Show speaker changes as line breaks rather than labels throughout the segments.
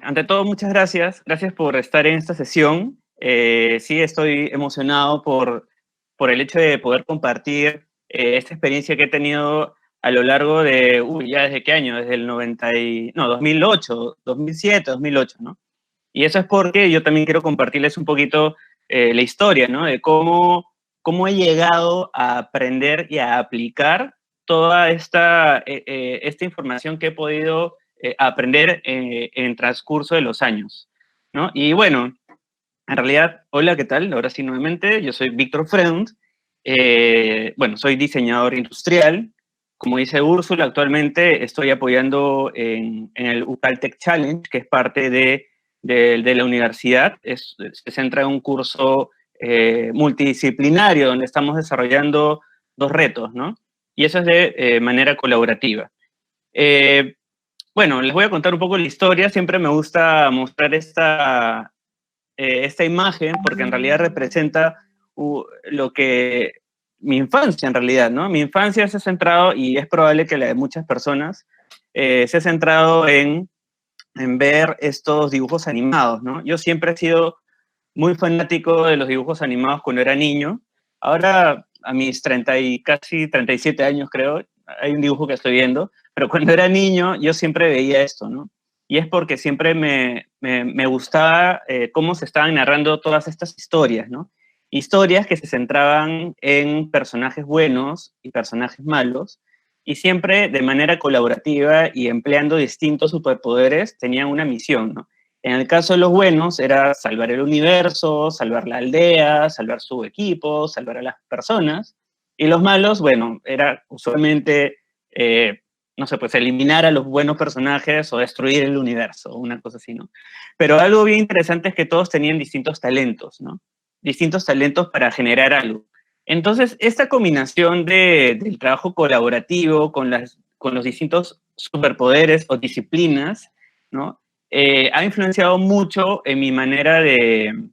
ante todo, muchas gracias. Gracias por estar en esta sesión. Sí, estoy emocionado por el hecho de poder compartir esta experiencia que he tenido a lo largo de, ya desde qué año, desde el 2008, 2007, 2008, ¿no? Y eso es porque yo también quiero compartirles un poquito la historia, ¿no? De cómo he llegado a aprender y a aplicar toda esta información que he podido aprender en el transcurso de los años, ¿no? Y bueno, en realidad, hola, ¿qué tal? Ahora sí, nuevamente, yo soy Víctor Freund. Bueno, soy diseñador industrial. Como dice Úrsula, actualmente estoy apoyando en el UCAL Tech Challenge, que es parte de la universidad. Se centra en un curso multidisciplinario donde estamos desarrollando dos retos, ¿no? Y eso es de manera colaborativa. Eh, bueno, les voy a contar un poco la historia. Siempre me gusta mostrar esta imagen porque en realidad representa lo que mi infancia en realidad, ¿no? Mi infancia se ha centrado, y es probable que la de muchas personas, se ha centrado en ver estos dibujos animados, ¿no? Yo siempre he sido muy fanático de los dibujos animados cuando era niño. Ahora, a mis 30 y casi 37 años, creo, hay un dibujo que estoy viendo, pero cuando era niño yo siempre veía esto, ¿no? Y es porque siempre me gustaba cómo se estaban narrando todas estas historias, ¿no? Historias que se centraban en personajes buenos y personajes malos, y siempre de manera colaborativa y empleando distintos superpoderes tenían una misión, ¿no? En el caso de los buenos era salvar el universo, salvar la aldea, salvar su equipo, salvar a las personas. Y los malos, bueno, era usualmente, no sé, pues eliminar a los buenos personajes o destruir el universo, una cosa así, ¿no? Pero algo bien interesante es que todos tenían distintos talentos, ¿no? Distintos talentos para generar algo. Entonces, esta combinación del trabajo colaborativo con los distintos superpoderes o disciplinas, ¿no? Ha influenciado mucho en mi manera de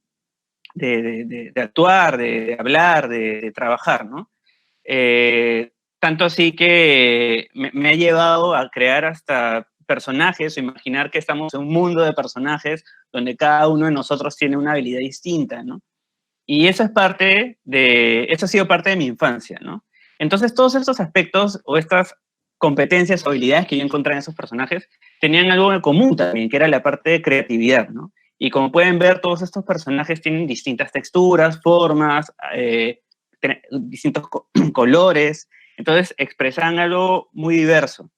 actuar, de hablar, de trabajar, ¿no? Tanto así que me ha llevado a crear hasta personajes, o imaginar que estamos en un mundo de personajes donde cada uno de nosotros tiene una habilidad distinta, ¿no? Y eso ha sido parte de mi infancia, ¿no? Entonces, todos estos aspectos o estas competencias o habilidades que yo encontré en esos personajes tenían algo en común también, que era la parte de creatividad, ¿no? Y como pueden ver, todos estos personajes tienen distintas texturas, formas, distintos colores, entonces expresan algo muy diverso.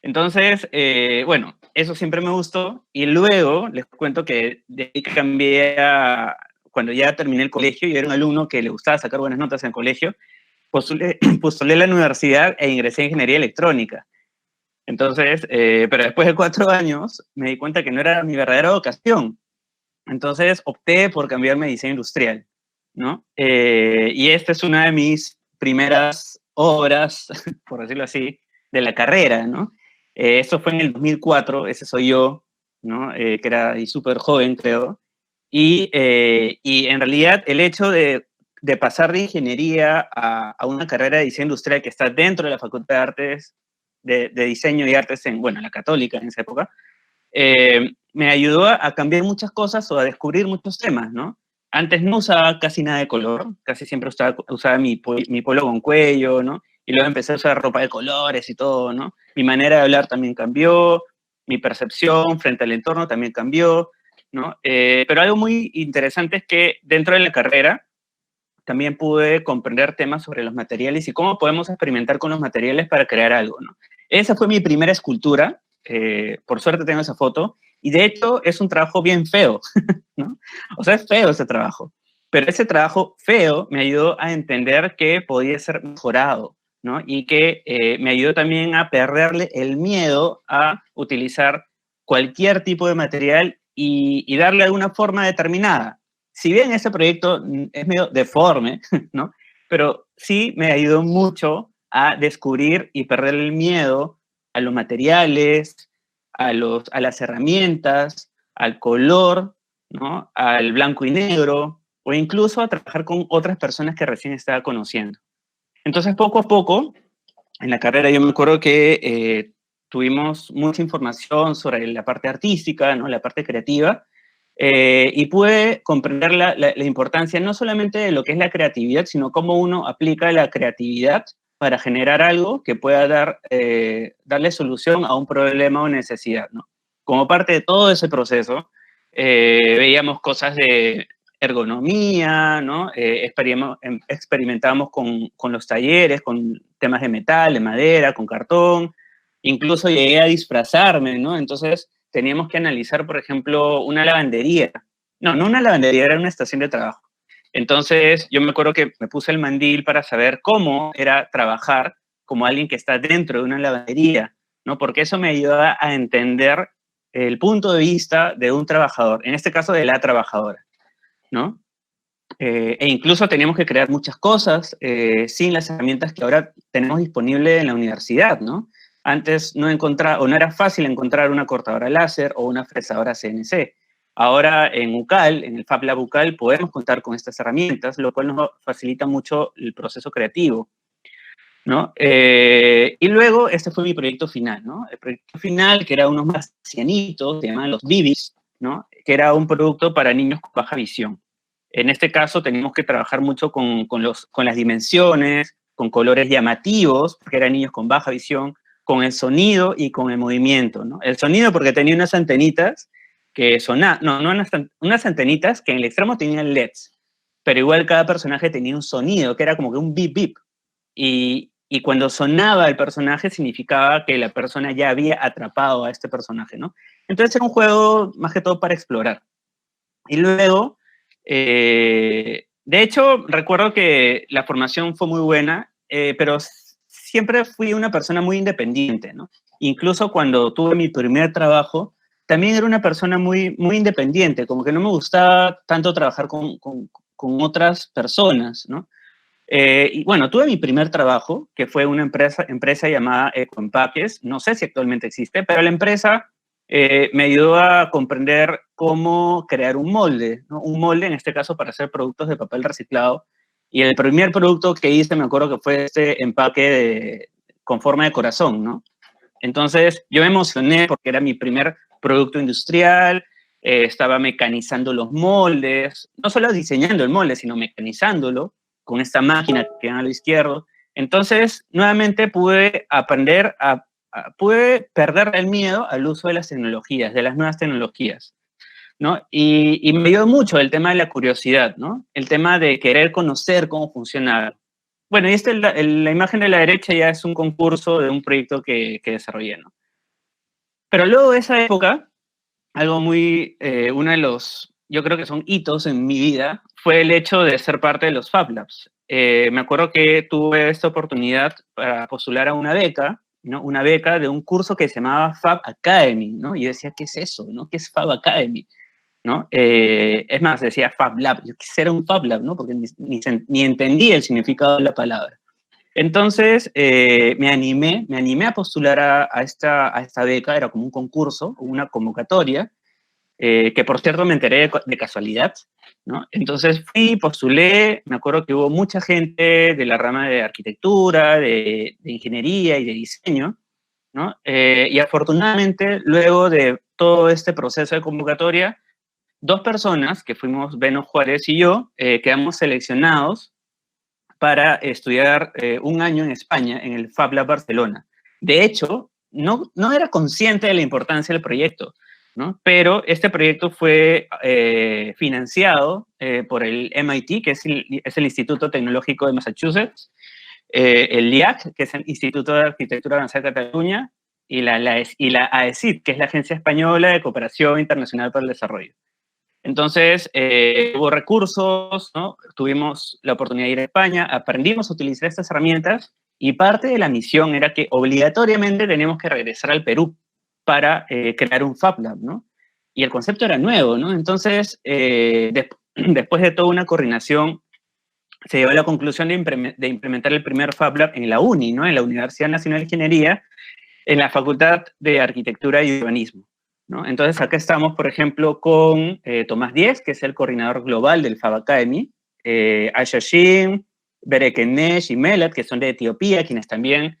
Entonces, bueno, eso siempre me gustó, y luego les cuento que de ahí cambié cuando ya terminé el colegio. Yo era un alumno que le gustaba sacar buenas notas en el colegio, postulé a la universidad e ingresé en ingeniería electrónica. Entonces, pero después de 4 años me di cuenta que no era mi verdadera vocación. Entonces opté por cambiarme a diseño industrial, ¿no? Y esta es una de mis primeras obras, por decirlo así, de la carrera, ¿no? Esto fue en el 2004, ese soy yo, ¿no? Que era súper joven, creo. Y en realidad el hecho de pasar de ingeniería a una carrera de diseño industrial que está dentro de la Facultad de Artes, de Diseño y Artes en, bueno, la Católica en esa época, me ayudó a cambiar muchas cosas o a descubrir muchos temas, ¿no? Antes no usaba casi nada de color, casi siempre usaba mi polo con cuello, ¿no? Y luego empecé a usar ropa de colores y todo, ¿no? Mi manera de hablar también cambió, mi percepción frente al entorno también cambió, ¿no? Pero algo muy interesante es que dentro de la carrera también pude comprender temas sobre los materiales y cómo podemos experimentar con los materiales para crear algo, ¿no? Esa fue mi primera escultura, por suerte tengo esa foto, y de hecho es un trabajo bien feo, ¿no? O sea, es feo ese trabajo, pero ese trabajo feo me ayudó a entender que podía ser mejorado, ¿no? Y que me ayudó también a perderle el miedo a utilizar cualquier tipo de material y darle alguna forma determinada. Si bien ese proyecto es medio deforme, ¿no? Pero sí me ayudó mucho a descubrir y perder el miedo a los materiales, a las herramientas, al color, ¿no? Al blanco y negro, o incluso a trabajar con otras personas que recién estaba conociendo. Entonces, poco a poco, en la carrera yo me acuerdo que tuvimos mucha información sobre la parte artística, ¿no? La parte creativa, y pude comprender la importancia no solamente de lo que es la creatividad, sino cómo uno aplica la creatividad para generar algo que pueda darle solución a un problema o necesidad, ¿no? Como parte de todo ese proceso, veíamos cosas de ergonomía, ¿no? Experimentábamos con los talleres, con temas de metal, de madera, con cartón, incluso llegué a disfrazarme, ¿no? Entonces teníamos que analizar, por ejemplo, una lavandería. No una lavandería, era una estación de trabajo. Entonces yo me acuerdo que me puse el mandil para saber cómo era trabajar como alguien que está dentro de una lavandería, ¿no? Porque eso me ayudaba a entender el punto de vista de un trabajador, en este caso de la trabajadora, ¿no? E incluso teníamos que crear muchas cosas sin las herramientas que ahora tenemos disponibles en la universidad, ¿no? Antes no encontraba, o no era fácil encontrar una cortadora láser o una fresadora CNC. Ahora en UCAL, en el Fab Lab UCAL, podemos contar con estas herramientas, lo cual nos facilita mucho el proceso creativo, ¿no? Y luego, este fue mi proyecto final, ¿no? El proyecto final, que era unos marcianitos, se llamaban los Bibis, ¿no? Que era un producto para niños con baja visión. En este caso, teníamos que trabajar mucho con las dimensiones, con colores llamativos, porque eran niños con baja visión, con el sonido y con el movimiento, ¿no? El sonido porque tenía unas antenitas que sonaban, no unas antenitas que en el extremo tenían LEDs, pero igual cada personaje tenía un sonido que era como que un bip bip. Y cuando sonaba el personaje significaba que la persona ya había atrapado a este personaje, ¿no? Entonces era un juego más que todo para explorar. Y luego, de hecho, recuerdo que la formación fue muy buena, pero siempre fui una persona muy independiente, ¿no? Incluso cuando tuve mi primer trabajo, también era una persona muy, muy independiente, como que no me gustaba tanto trabajar con otras personas, ¿no? Y bueno, tuve mi primer trabajo, que fue una empresa llamada Ecoempaques, no sé si actualmente existe, pero la empresa me ayudó a comprender cómo crear un molde, ¿no? Un molde en este caso para hacer productos de papel reciclado. Y el primer producto que hice, me acuerdo que fue este con forma de corazón, ¿no? Entonces yo me emocioné porque era mi primer producto industrial, estaba mecanizando los moldes, no solo diseñando el molde, sino mecanizándolo con esta máquina que ven a lo izquierdo. Entonces, nuevamente pude perder el miedo al uso de las tecnologías, de las nuevas tecnologías, ¿no? Y me ayudó mucho el tema de la curiosidad, ¿no? El tema de querer conocer cómo funciona. Bueno, y la imagen de la derecha ya es un concurso de un proyecto que desarrollé, ¿no? Pero luego de esa época, algo uno de los, yo creo que son hitos en mi vida, fue el hecho de ser parte de los Fab Labs. Me acuerdo que tuve esta oportunidad para postular a una beca, ¿no? Una beca de un curso que se llamaba Fab Academy, ¿no? Y yo decía, ¿qué es eso, no? ¿Qué es Fab Academy? ¿No? Es más, decía Fab Lab. Yo quisiera un Fab Lab, ¿no? Porque ni entendía el significado de la palabra. Entonces, me animé a postular a esta beca, era como un concurso, una convocatoria, que por cierto me enteré de casualidad, ¿no? Entonces fui, postulé, me acuerdo que hubo mucha gente de la rama de arquitectura, de ingeniería y de diseño, ¿no? Y afortunadamente, luego de todo este proceso de convocatoria, dos personas, que fuimos Beno Juárez y yo, quedamos seleccionados para estudiar un año en España, en el Fab Lab Barcelona. De hecho, no era consciente de la importancia del proyecto, ¿no? Pero este proyecto fue financiado por el MIT, que es el Instituto Tecnológico de Massachusetts, el IAC, que es el Instituto de Arquitectura Avanzada de Cataluña, y la AECID, que es la Agencia Española de Cooperación Internacional para el Desarrollo. Entonces, hubo recursos, ¿no? Tuvimos la oportunidad de ir a España, aprendimos a utilizar estas herramientas y parte de la misión era que obligatoriamente teníamos que regresar al Perú para crear un Fab Lab, ¿no? Y el concepto era nuevo, ¿no? Entonces, después de toda una coordinación, se llegó a la conclusión de implementar el primer Fab Lab en la UNI, ¿no? En la Universidad Nacional de Ingeniería, en la Facultad de Arquitectura y Urbanismo, ¿no? Entonces, acá estamos, por ejemplo, con Tomás Díez, que es el coordinador global del Fab Academy, Aisha Shin, Berek Nesh y Melat, que son de Etiopía, quienes también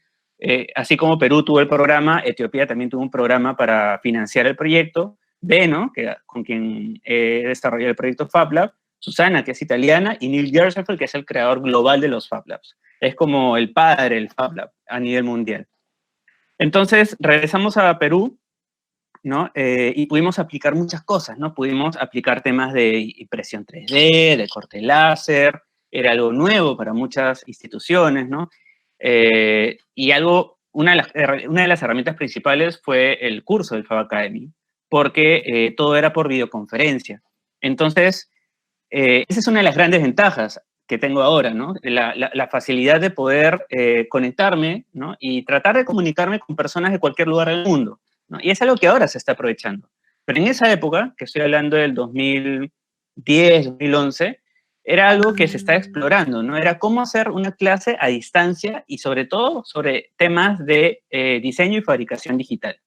Así como Perú tuvo el programa, Etiopía también tuvo un programa para financiar el proyecto. Beno, con quien desarrolló el proyecto FabLab, Susana, que es italiana, y Neil Gershenfeld, que es el creador global de los FabLabs. Es como el padre del FabLab a nivel mundial. Entonces, regresamos a Perú, ¿no? Y pudimos aplicar muchas cosas, ¿no? Pudimos aplicar temas de impresión 3D, de corte láser, era algo nuevo para muchas instituciones, ¿no? Y una de las herramientas principales fue el curso del Fab Academy, porque todo era por videoconferencia. Entonces, esa es una de las grandes ventajas que tengo ahora, ¿no? La facilidad de poder conectarme, ¿no? Y tratar de comunicarme con personas de cualquier lugar del mundo, ¿no? Y es algo que ahora se está aprovechando. Pero en esa época, que estoy hablando del 2010, 2011, era algo que se está explorando, ¿no? Era cómo hacer una clase a distancia y sobre todo sobre temas de diseño y fabricación digital.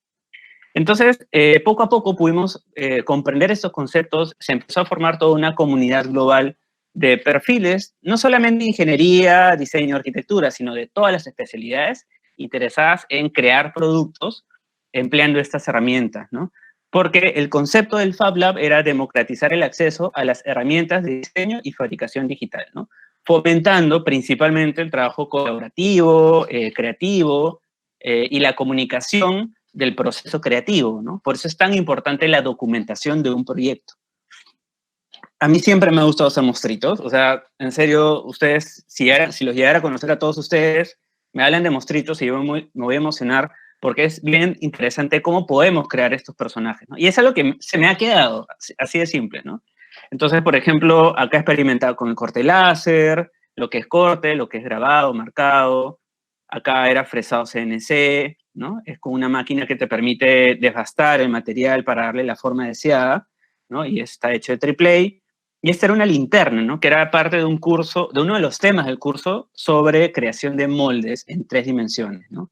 Entonces, poco a poco pudimos comprender estos conceptos, se empezó a formar toda una comunidad global de perfiles, no solamente de ingeniería, diseño, arquitectura, sino de todas las especialidades interesadas en crear productos empleando estas herramientas, ¿no? Porque el concepto del Fab Lab era democratizar el acceso a las herramientas de diseño y fabricación digital, ¿no? Fomentando principalmente el trabajo colaborativo, creativo y la comunicación del proceso creativo, ¿no? Por eso es tan importante la documentación de un proyecto. A mí siempre me ha gustado hacer mostritos, o sea, en serio, ustedes, si los llegara a conocer a todos ustedes, me hablan de mostritos y yo me voy a emocionar porque es bien interesante cómo podemos crear estos personajes, ¿no? Y es algo que se me ha quedado, así de simple, ¿no? Entonces, por ejemplo, acá he experimentado con el corte láser, lo que es corte, lo que es grabado, marcado, acá era fresado CNC, ¿no? Es con una máquina que te permite desbastar el material para darle la forma deseada, ¿no? Y está hecho de triple A. Y esta era una linterna, ¿no? Que era parte de un curso, de uno de los temas del curso sobre creación de moldes en 3 dimensiones, ¿no?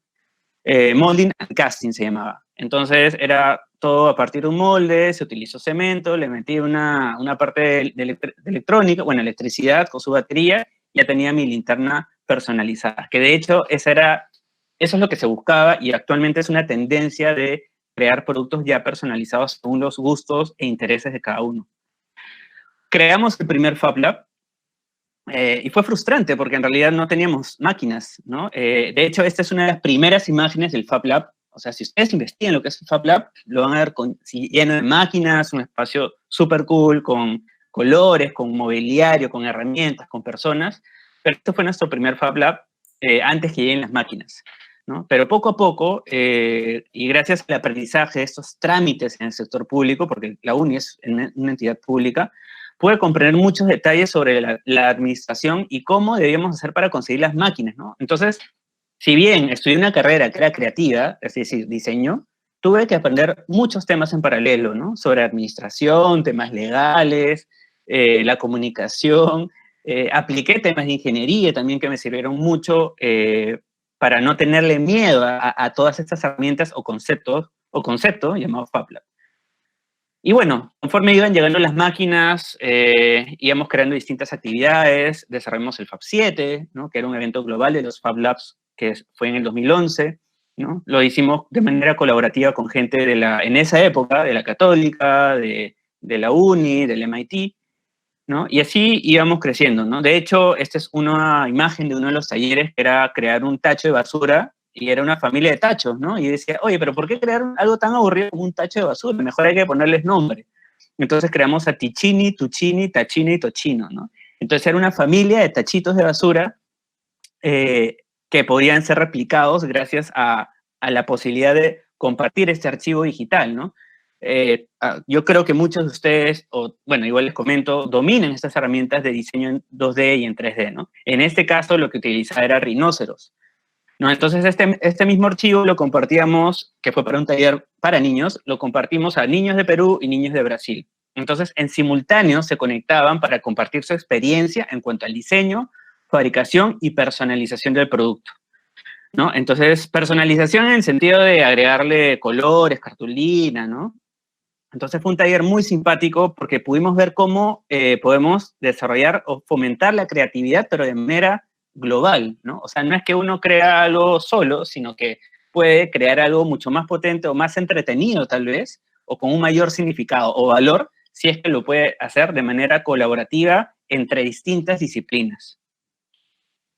Molding and casting se llamaba. Entonces era todo a partir de un molde, se utilizó cemento, le metí una parte de electrónica, bueno, electricidad con su batería, ya tenía mi linterna personalizada, que de hecho eso es lo que se buscaba y actualmente es una tendencia de crear productos ya personalizados según los gustos e intereses de cada uno. Creamos el primer Fab Lab, y fue frustrante porque en realidad no teníamos máquinas, ¿no? De hecho, esta es una de las primeras imágenes del Fab Lab. O sea, si ustedes investigan lo que es el Fab Lab, lo van a ver lleno de máquinas, un espacio súper cool, con colores, con mobiliario, con herramientas, con personas. Pero esto fue nuestro primer Fab Lab antes que lleguen las máquinas, ¿no? Pero poco a poco, y gracias al aprendizaje de estos trámites en el sector público, porque la UNI es una entidad pública, pude comprender muchos detalles sobre la administración y cómo debíamos hacer para conseguir las máquinas, ¿no? Entonces, si bien estudié una carrera que era creativa, es decir, diseño, tuve que aprender muchos temas en paralelo, ¿no? Sobre administración, temas legales, la comunicación, apliqué temas de ingeniería también que me sirvieron mucho para no tenerle miedo a todas estas herramientas o concepto llamado FabLab. Y bueno, conforme iban llegando las máquinas, íbamos creando distintas actividades, desarrollamos el Fab 7, ¿no? Que era un evento global de los Fab Labs, que fue en el 2011, ¿no? Lo hicimos de manera colaborativa con gente en esa época, de la Católica, de la UNI, del MIT, ¿no? Y así íbamos creciendo, ¿no? De hecho, esta es una imagen de uno de los talleres que era crear un tacho de basura y era una familia de tachos, ¿no? Y decía, oye, pero ¿por qué crear algo tan aburrido como un tacho de basura? Mejor hay que ponerles nombre. Entonces creamos a Ticini, Tuccini, Tachino y Tochino, ¿no? Entonces era una familia de tachitos de basura que podían ser replicados gracias a la posibilidad de compartir este archivo digital, ¿no? Yo creo que muchos de ustedes, o bueno, igual les comento, dominan estas herramientas de diseño en 2D y en 3D, ¿no? En este caso lo que utilizaba era Rhinoceros, ¿no? Entonces este mismo archivo lo compartíamos, que fue para un taller para niños, lo compartimos a niños de Perú y niños de Brasil. Entonces en simultáneo se conectaban para compartir su experiencia en cuanto al diseño, fabricación y personalización del producto, ¿no? Entonces personalización en el sentido de agregarle colores, cartulina, ¿no? Entonces fue un taller muy simpático porque pudimos ver cómo podemos desarrollar o fomentar la creatividad, pero de manera global, ¿no? O sea, no es que uno crea algo solo, sino que puede crear algo mucho más potente o más entretenido, tal vez, o con un mayor significado o valor, si es que lo puede hacer de manera colaborativa entre distintas disciplinas.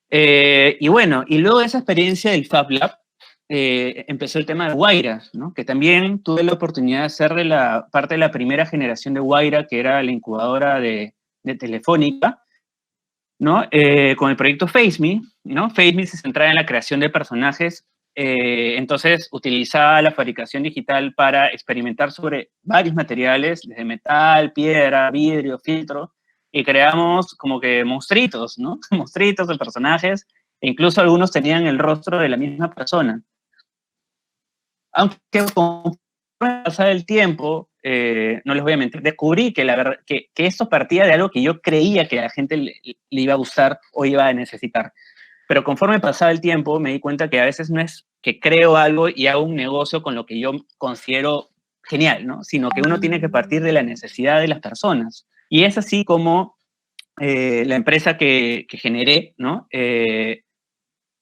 Y bueno, y luego de esa experiencia del Fab Lab, empezó el tema de Guaira, ¿no? Que también tuve la oportunidad de ser de la parte de la primera generación de Guaira, que era la incubadora de Telefónica, ¿no? Con el proyecto FaceMe, ¿no? FaceMe se centraba en la creación de personajes, entonces utilizaba la fabricación digital para experimentar sobre varios materiales, desde metal, piedra, vidrio, filtro, y creamos como que monstruitos, ¿no? Monstruitos de personajes, e incluso algunos tenían el rostro de la misma persona. Aunque con el pasar del tiempo, no les voy a mentir, descubrí que, que esto partía de algo que yo creía que a la gente le iba a gustar o iba a necesitar. Pero conforme pasaba el tiempo, me di cuenta que a veces no es que creo algo y hago un negocio con lo que yo considero genial, ¿no? Sino que uno tiene que partir de la necesidad de las personas. Y es así como la empresa que generé, ¿no?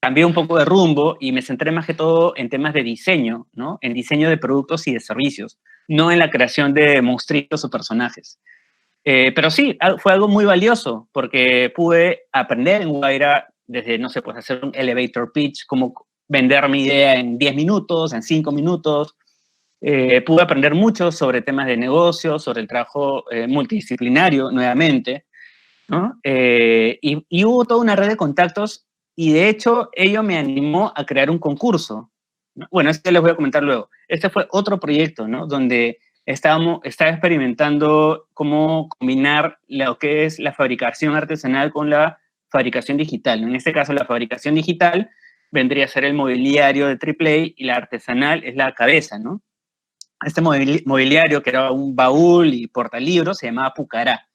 Cambié un poco de rumbo y me centré más que todo en temas de diseño, ¿no? En diseño de productos y de servicios, no en la creación de monstruitos o personajes. Pero sí, fue algo muy valioso porque pude aprender en Guaira desde, no sé, pues hacer un elevator pitch, cómo vender mi idea en 10 minutos, en 5 minutos. Pude aprender mucho sobre temas de negocio, sobre el trabajo multidisciplinario, nuevamente, ¿no? Y hubo toda una red de contactos y de hecho ello me animó a crear un concurso, ¿no? Bueno, esto les voy a comentar luego. Este fue otro proyecto, ¿no? Donde estaba experimentando cómo combinar lo que es la fabricación artesanal con la fabricación digital. En este caso, la fabricación digital vendría a ser el mobiliario de AAA y la artesanal es la cabeza, ¿no? Este mobiliario, que era un baúl y portalibros, se llamaba Pucará,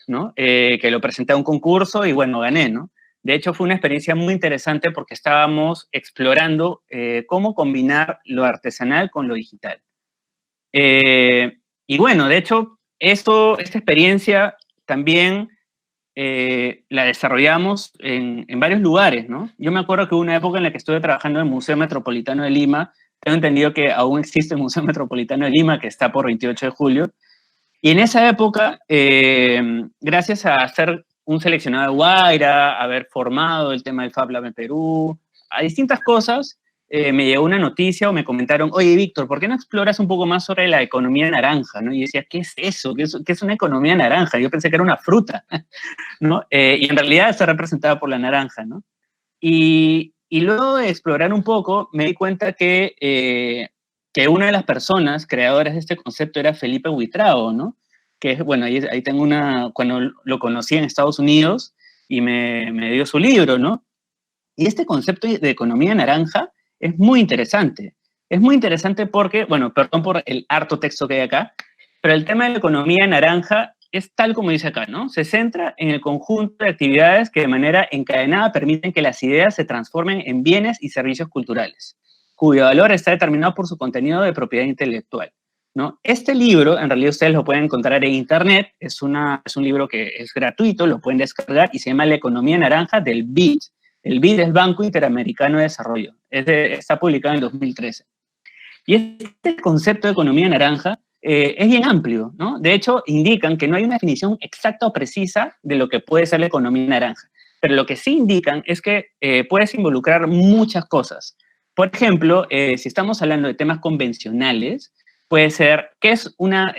¿no? Que lo presenté a un concurso y bueno, gané, ¿no? De hecho, fue una experiencia muy interesante porque estábamos explorando cómo combinar lo artesanal con lo digital. Y bueno, de hecho, esta experiencia también la desarrollamos en varios lugares, ¿no? Yo me acuerdo que hubo una época en la que estuve trabajando en el Museo Metropolitano de Lima. Tengo entendido que aún existe el Museo Metropolitano de Lima, que está por 28 de julio. Y en esa época, gracias a ser un seleccionado de Guaira, haber formado el tema del Fab Lab en Perú, a distintas cosas, me llegó una noticia o me comentaron, oye, Víctor, ¿por qué no exploras un poco más sobre la economía naranja? ¿No? Y yo decía, ¿qué es eso? ¿Qué es una economía naranja? Yo pensé que era una fruta, ¿no? Y en realidad está representada por la naranja, ¿no? Y luego de explorar un poco, me di cuenta que una de las personas creadoras de este concepto era Felipe Huitrao, ¿no? Que es, bueno, ahí tengo cuando lo conocí en Estados Unidos y me dio su libro, ¿no? Y este concepto de economía naranja es muy interesante. Es muy interesante porque, bueno, perdón por el harto texto que hay acá, pero el tema de la economía naranja es tal como dice acá, ¿no? Se centra en el conjunto de actividades que de manera encadenada permiten que las ideas se transformen en bienes y servicios culturales, cuyo valor está determinado por su contenido de propiedad intelectual, ¿no? Este libro, en realidad ustedes lo pueden encontrar en internet, es un libro que es gratuito, lo pueden descargar y se llama La economía naranja del BID. El BID es Banco Interamericano de Desarrollo, está publicado en el 2013. Y este concepto de economía naranja es bien amplio, ¿no? De hecho, indican que no hay una definición exacta o precisa de lo que puede ser la economía naranja, pero lo que sí indican es que puedes involucrar muchas cosas. Por ejemplo, si estamos hablando de temas convencionales, puede ser, ¿qué es una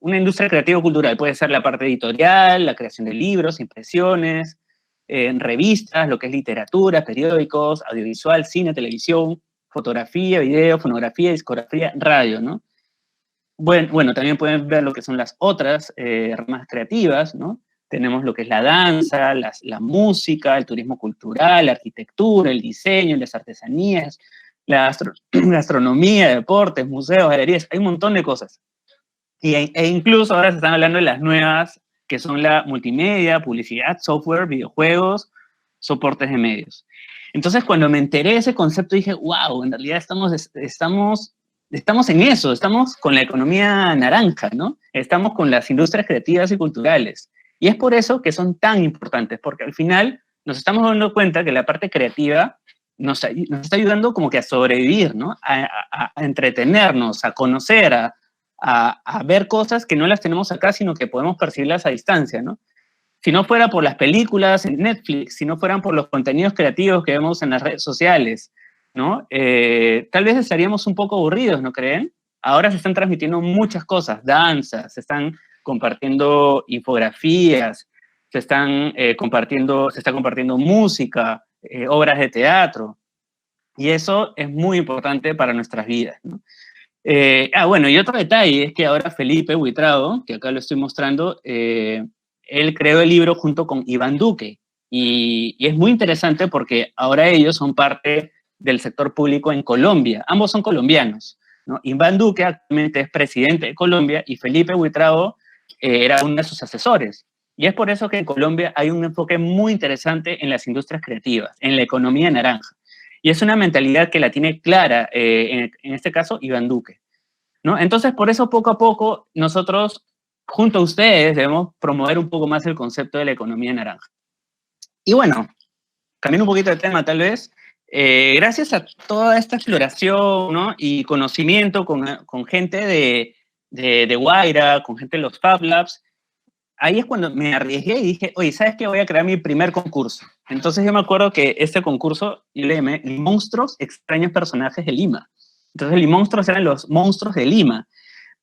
industria creativo-cultural? Puede ser la parte editorial, la creación de libros, impresiones, revistas, lo que es literatura, periódicos, audiovisual, cine, televisión, fotografía, video, fonografía, discografía, radio, ¿no? Bueno, también pueden ver lo que son las otras ramas creativas, ¿no? Tenemos lo que es la danza, la música, el turismo cultural, la arquitectura, el diseño, las artesanías, la gastronomía, deportes, museos, galerías, hay un montón de cosas. E incluso ahora se están hablando de las nuevas, que son la multimedia, publicidad, software, videojuegos, soportes de medios. Entonces, cuando me enteré de ese concepto, dije, wow, en realidad estamos en eso, estamos con la economía naranja, ¿no? Estamos con las industrias creativas y culturales. Y es por eso que son tan importantes, porque al final nos estamos dando cuenta que la parte creativa nos está ayudando como que a sobrevivir, ¿no? A entretenernos, a conocer, a ver cosas que no las tenemos acá, sino que podemos percibirlas a distancia, ¿no? Si no fuera por las películas en Netflix, si no fueran por los contenidos creativos que vemos en las redes sociales, ¿no? Tal vez estaríamos un poco aburridos, ¿no creen? Ahora se están transmitiendo muchas cosas, danzas, se están compartiendo infografías, se está compartiendo música, obras de teatro, y eso es muy importante para nuestras vidas, ¿no? Bueno, y otro detalle es que ahora Felipe Buitrago, que acá lo estoy mostrando, él creó el libro junto con Iván Duque, y es muy interesante porque ahora ellos son parte del sector público en Colombia, ambos son colombianos, ¿no? Iván Duque actualmente es presidente de Colombia y Felipe Buitrago era uno de sus asesores. Y es por eso que en Colombia hay un enfoque muy interesante en las industrias creativas, en la economía naranja. Y es una mentalidad que la tiene clara, en este caso, Iván Duque, ¿no? Entonces, por eso, poco a poco, nosotros, junto a ustedes, debemos promover un poco más el concepto de la economía naranja. Y bueno, cambiando un poquito de tema, tal vez, gracias a toda esta exploración, ¿no? Y conocimiento con gente de Guaira, con gente de los Fab Labs, ahí es cuando me arriesgué y dije, oye, ¿sabes qué? Voy a crear mi primer concurso. Entonces yo me acuerdo que este concurso, yo le llamé Monstruos Extraños Personajes de Lima. Entonces los monstruos eran los monstruos de Lima,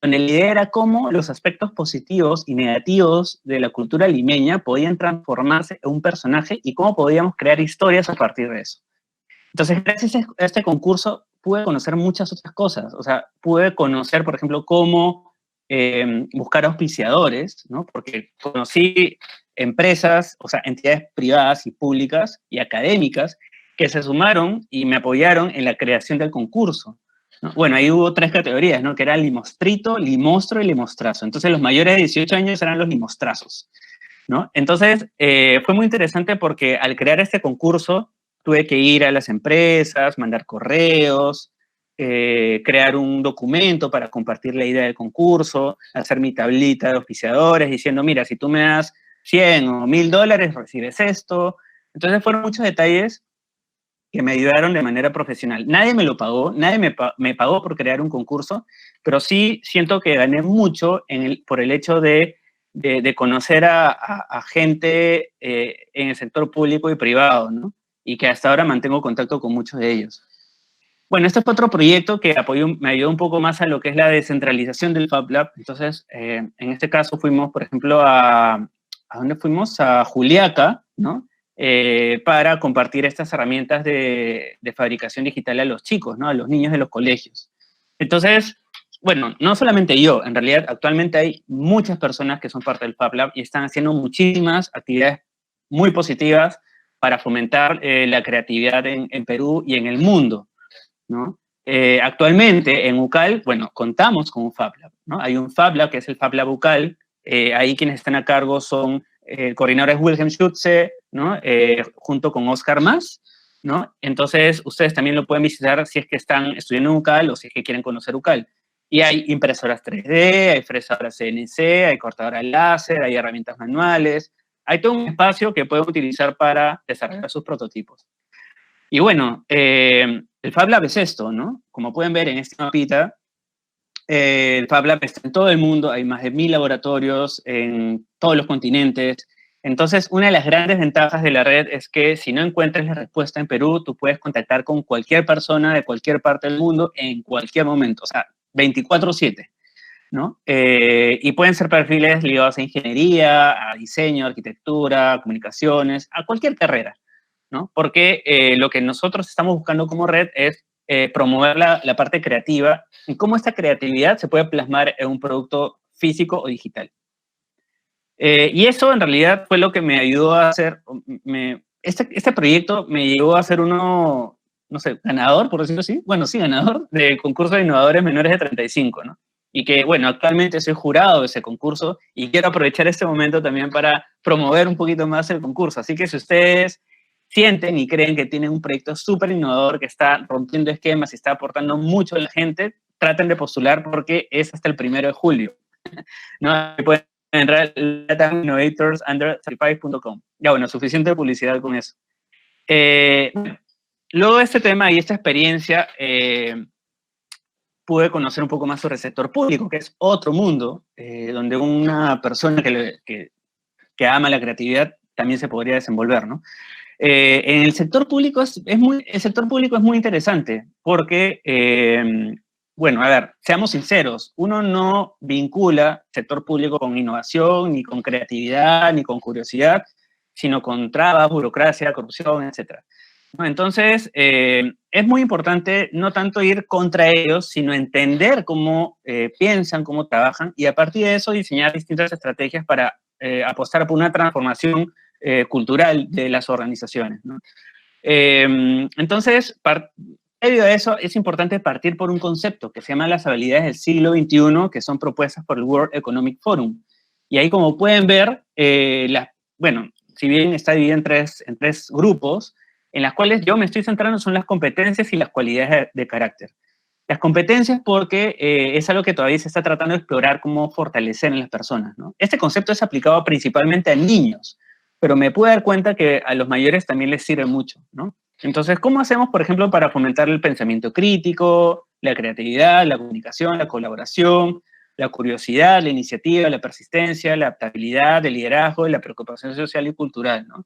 donde la idea era cómo los aspectos positivos y negativos de la cultura limeña podían transformarse en un personaje y cómo podíamos crear historias a partir de eso. Entonces, gracias a este concurso pude conocer muchas otras cosas. O sea, pude conocer, por ejemplo, cómo buscar auspiciadores, ¿no? Porque conocí empresas, o sea, entidades privadas y públicas y académicas que se sumaron y me apoyaron en la creación del concurso, ¿no? Bueno, ahí hubo 3 categorías, ¿no? Que eran limostrito, limostro y limostrazo. Entonces, los mayores de 18 años eran los limostrazos, ¿no? Entonces, fue muy interesante porque al crear este concurso tuve que ir a las empresas, mandar correos, crear un documento para compartir la idea del concurso, hacer mi tablita de auspiciadores diciendo, mira, si tú me das 100 o $1000, recibes esto. Entonces fueron muchos detalles que me ayudaron de manera profesional. Nadie me lo pagó, nadie me pagó por crear un concurso, pero sí siento que gané mucho por el hecho de conocer a gente en el sector público y privado, ¿no? Y que hasta ahora mantengo contacto con muchos de ellos. Bueno, este fue otro proyecto que me ayudó un poco más a lo que es la descentralización del Fab Lab. Entonces, en este caso fuimos, por ejemplo, ¿a dónde fuimos? A Juliaca, ¿no? Para compartir estas herramientas de fabricación digital a los chicos, ¿no? A los niños de los colegios. Entonces, bueno, no solamente yo, en realidad actualmente hay muchas personas que son parte del Fab Lab y están haciendo muchísimas actividades muy positivas para fomentar la creatividad en Perú y en el mundo, ¿no? Actualmente en UCAL, bueno, contamos con un Fab Lab, ¿no? Hay un Fab Lab que es el Fab Lab UCAL, ahí quienes están a cargo son el coordinador es Wilhelm Schutze, ¿no? Junto con Oscar Mas, ¿no? Entonces, ustedes también lo pueden visitar si es que están estudiando en UCAL o si es que quieren conocer UCAL. Y hay impresoras 3D, hay fresadoras CNC, hay cortadoras láser, hay herramientas manuales, hay todo un espacio que pueden utilizar para desarrollar sus prototipos. Y bueno, el Fab Lab es esto, ¿no? Como pueden ver en esta mapita, el Fab Lab está en todo el mundo, hay más de 1000 laboratorios en todos los continentes. Entonces, una de las grandes ventajas de la red es que si no encuentras la respuesta en Perú, tú puedes contactar con cualquier persona de cualquier parte del mundo en cualquier momento, o sea, 24/7, ¿no? Y pueden ser perfiles ligados a ingeniería, a diseño, arquitectura, comunicaciones, a cualquier carrera, ¿no? Porque lo que nosotros estamos buscando como red es promover la parte creativa y cómo esta creatividad se puede plasmar en un producto físico o digital. Y eso en realidad fue lo que me ayudó a hacer, este proyecto me llevó a ser uno, no sé, ganador, por decirlo así, bueno, sí, ganador del concurso de innovadores menores de 35, ¿no? Y que, bueno, actualmente soy jurado de ese concurso y quiero aprovechar este momento también para promover un poquito más el concurso. Así que si ustedes sienten y creen que tienen un proyecto súper innovador que está rompiendo esquemas y está aportando mucho a la gente, traten de postular porque es hasta el 1 de julio, ¿no? Pueden en LATAM Innovators Under 35.com. Ya, bueno, suficiente publicidad con eso. Luego de este tema y esta experiencia, pude conocer un poco más sobre el sector público, que es otro mundo, donde una persona que ama la creatividad también se podría desenvolver, ¿no? En el sector público el sector público es muy interesante porque, bueno, a ver, seamos sinceros, uno no vincula sector público con innovación, ni con creatividad, ni con curiosidad, sino con trabas, burocracia, corrupción, etcétera. ¿No? Entonces, es muy importante no tanto ir contra ellos, sino entender cómo piensan, cómo trabajan, y a partir de eso diseñar distintas estrategias para apostar por una transformación cultural de las organizaciones, ¿no? Entonces, debido a eso, es importante partir por un concepto que se llama las habilidades del siglo XXI, que son propuestas por el World Economic Forum. Y ahí, como pueden ver, bueno, si bien está dividido en tres grupos, en las cuales yo me estoy centrando son las competencias y las cualidades de carácter. Las competencias porque es algo que todavía se está tratando de explorar cómo fortalecer en las personas, ¿no? Este concepto es aplicado principalmente a niños, pero me puedo dar cuenta que a los mayores también les sirve mucho, ¿no? Entonces, ¿cómo hacemos, por ejemplo, para fomentar el pensamiento crítico, la creatividad, la comunicación, la colaboración, la curiosidad, la iniciativa, la persistencia, la adaptabilidad, el liderazgo y la preocupación social y cultural, ¿no?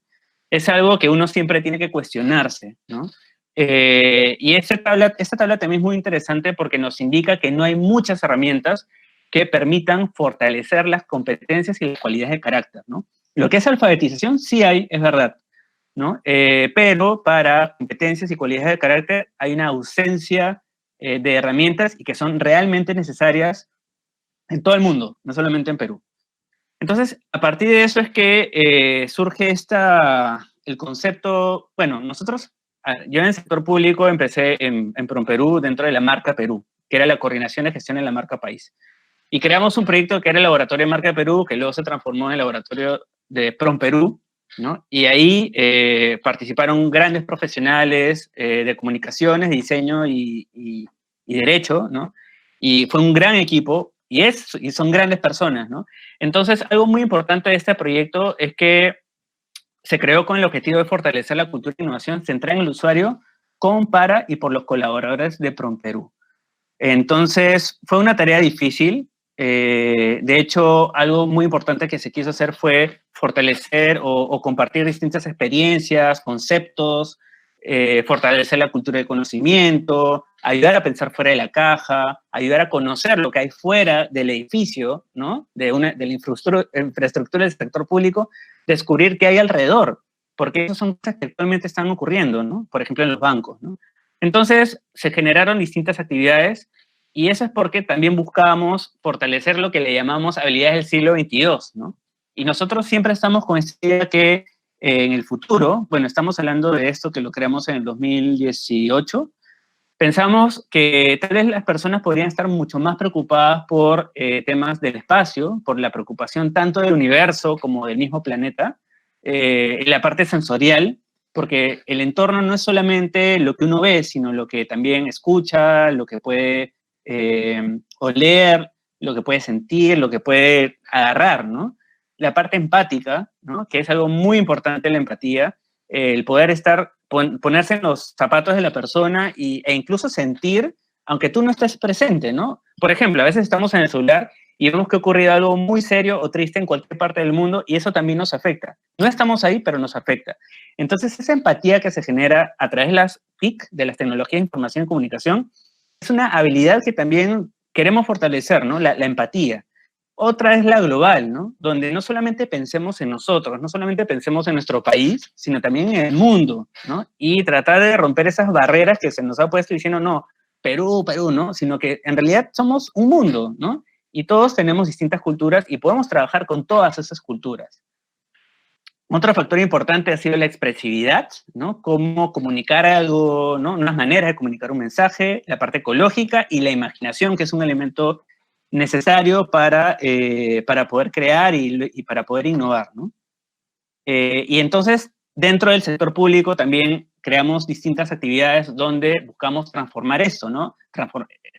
Es algo que uno siempre tiene que cuestionarse, ¿no? Y esta tabla también es muy interesante porque nos indica que no hay muchas herramientas que permitan fortalecer las competencias y las cualidades de carácter, ¿no? Lo que es alfabetización sí hay, es verdad, ¿no? Pero para competencias y cualidades de carácter hay una ausencia de herramientas y que son realmente necesarias en todo el mundo, no solamente en Perú. Entonces, a partir de eso es que surge el concepto, bueno, yo en el sector público empecé en PromPerú dentro de la marca Perú, que era la coordinación de gestión en la marca país. Y creamos un proyecto que era el Laboratorio de Marca Perú, que luego se transformó en el Laboratorio de PromPerú, ¿no? Y ahí participaron grandes profesionales de comunicaciones, diseño y derecho, ¿no? Y fue un gran equipo y son grandes personas, ¿no? Entonces, algo muy importante de este proyecto es que se creó con el objetivo de fortalecer la cultura de innovación centrada en el usuario con, para y por los colaboradores de PromPerú. Entonces, fue una tarea difícil. De hecho, algo muy importante que se quiso hacer fue fortalecer o compartir distintas experiencias, conceptos, fortalecer la cultura de conocimiento, ayudar a pensar fuera de la caja, ayudar a conocer lo que hay fuera del edificio, ¿no? De la infraestructura del sector público, descubrir qué hay alrededor, porque esas son cosas que actualmente están ocurriendo, ¿no? Por ejemplo, en los bancos, ¿no? Entonces, se generaron distintas actividades y eso es porque también buscábamos fortalecer lo que le llamamos habilidades del siglo XXII, ¿no? Y nosotros siempre estamos con esta idea que en el futuro, bueno, estamos hablando de esto que lo creamos en el 2018, pensamos que tal vez las personas podrían estar mucho más preocupadas por temas del espacio, por la preocupación tanto del universo como del mismo planeta, la parte sensorial, porque el entorno no es solamente lo que uno ve, sino lo que también escucha, lo que puede oler, lo que puede sentir, lo que puede agarrar, ¿no? La parte empática, ¿no? Que es algo muy importante, la empatía, el poder ponerse en los zapatos de la persona e incluso sentir, aunque tú no estés presente, ¿no? Por ejemplo, a veces estamos en el celular y vemos que ha ocurrido algo muy serio o triste en cualquier parte del mundo y eso también nos afecta. No estamos ahí, pero nos afecta. Entonces, esa empatía que se genera a través de las TIC, de las tecnologías de información y comunicación, es una habilidad que también queremos fortalecer, ¿no? La empatía. Otra es la global, ¿no? Donde no solamente pensemos en nosotros, no solamente pensemos en nuestro país, sino también en el mundo, ¿no? Y tratar de romper esas barreras que se nos ha puesto diciendo, no, Perú, Perú, ¿no? Sino que en realidad somos un mundo, ¿no? Y todos tenemos distintas culturas y podemos trabajar con todas esas culturas. Otro factor importante ha sido la expresividad, ¿no? Cómo comunicar algo, ¿no? Unas maneras de comunicar un mensaje, la parte ecológica y la imaginación, que es un elemento necesario para poder crear y para poder innovar, ¿no? Y entonces, dentro del sector público también creamos distintas actividades donde buscamos transformar eso, ¿no?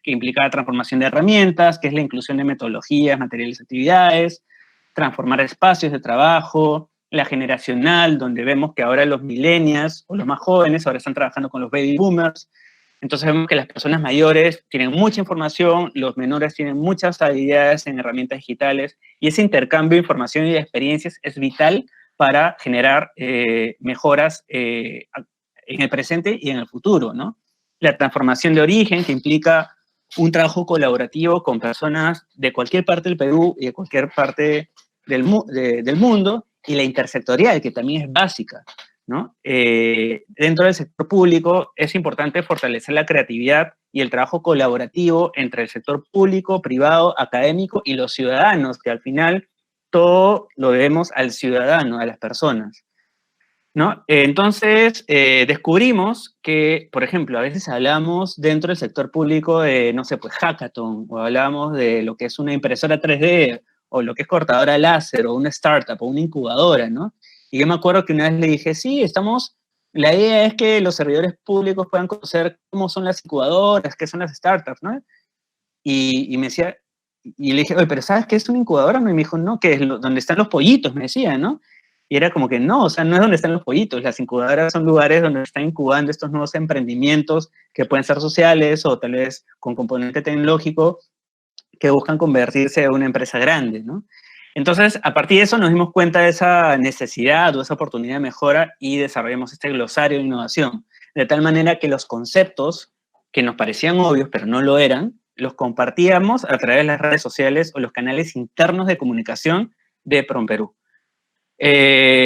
Que implica la transformación de herramientas, que es la inclusión de metodologías, materiales, actividades, transformar espacios de trabajo, la generacional, donde vemos que ahora los millennials o los más jóvenes ahora están trabajando con los baby boomers. Entonces vemos que las personas mayores tienen mucha información, los menores tienen muchas habilidades en herramientas digitales, y ese intercambio de información y de experiencias es vital para generar mejoras en el presente y en el futuro, ¿no? La transformación de origen, que implica un trabajo colaborativo con personas de cualquier parte del Perú y de cualquier parte del mundo, y la intersectorial, que también es básica, ¿no? Dentro del sector público es importante fortalecer la creatividad y el trabajo colaborativo entre el sector público, privado, académico y los ciudadanos, que al final todo lo debemos al ciudadano, a las personas, ¿no? Entonces, descubrimos que, por ejemplo, a veces hablamos dentro del sector público de, no sé, pues hackathon, o hablamos de lo que es una impresora 3D, o lo que es cortadora láser, o una startup, o una incubadora, ¿no? Y yo me acuerdo que una vez le dije, sí, la idea es que los servidores públicos puedan conocer cómo son las incubadoras, qué son las startups, ¿no? Y me decía, y le dije, oye, pero ¿sabes qué es una incubadora? No, y me dijo, no, que es donde están los pollitos, me decía, ¿no? Y era como que no, o sea, no es donde están los pollitos, las incubadoras son lugares donde están incubando estos nuevos emprendimientos que pueden ser sociales o tal vez con componente tecnológico, que buscan convertirse en una empresa grande, ¿no? Entonces, a partir de eso nos dimos cuenta de esa necesidad o esa oportunidad de mejora y desarrollamos este glosario de innovación, de tal manera que los conceptos que nos parecían obvios, pero no lo eran, los compartíamos a través de las redes sociales o los canales internos de comunicación de PROMPERÚ.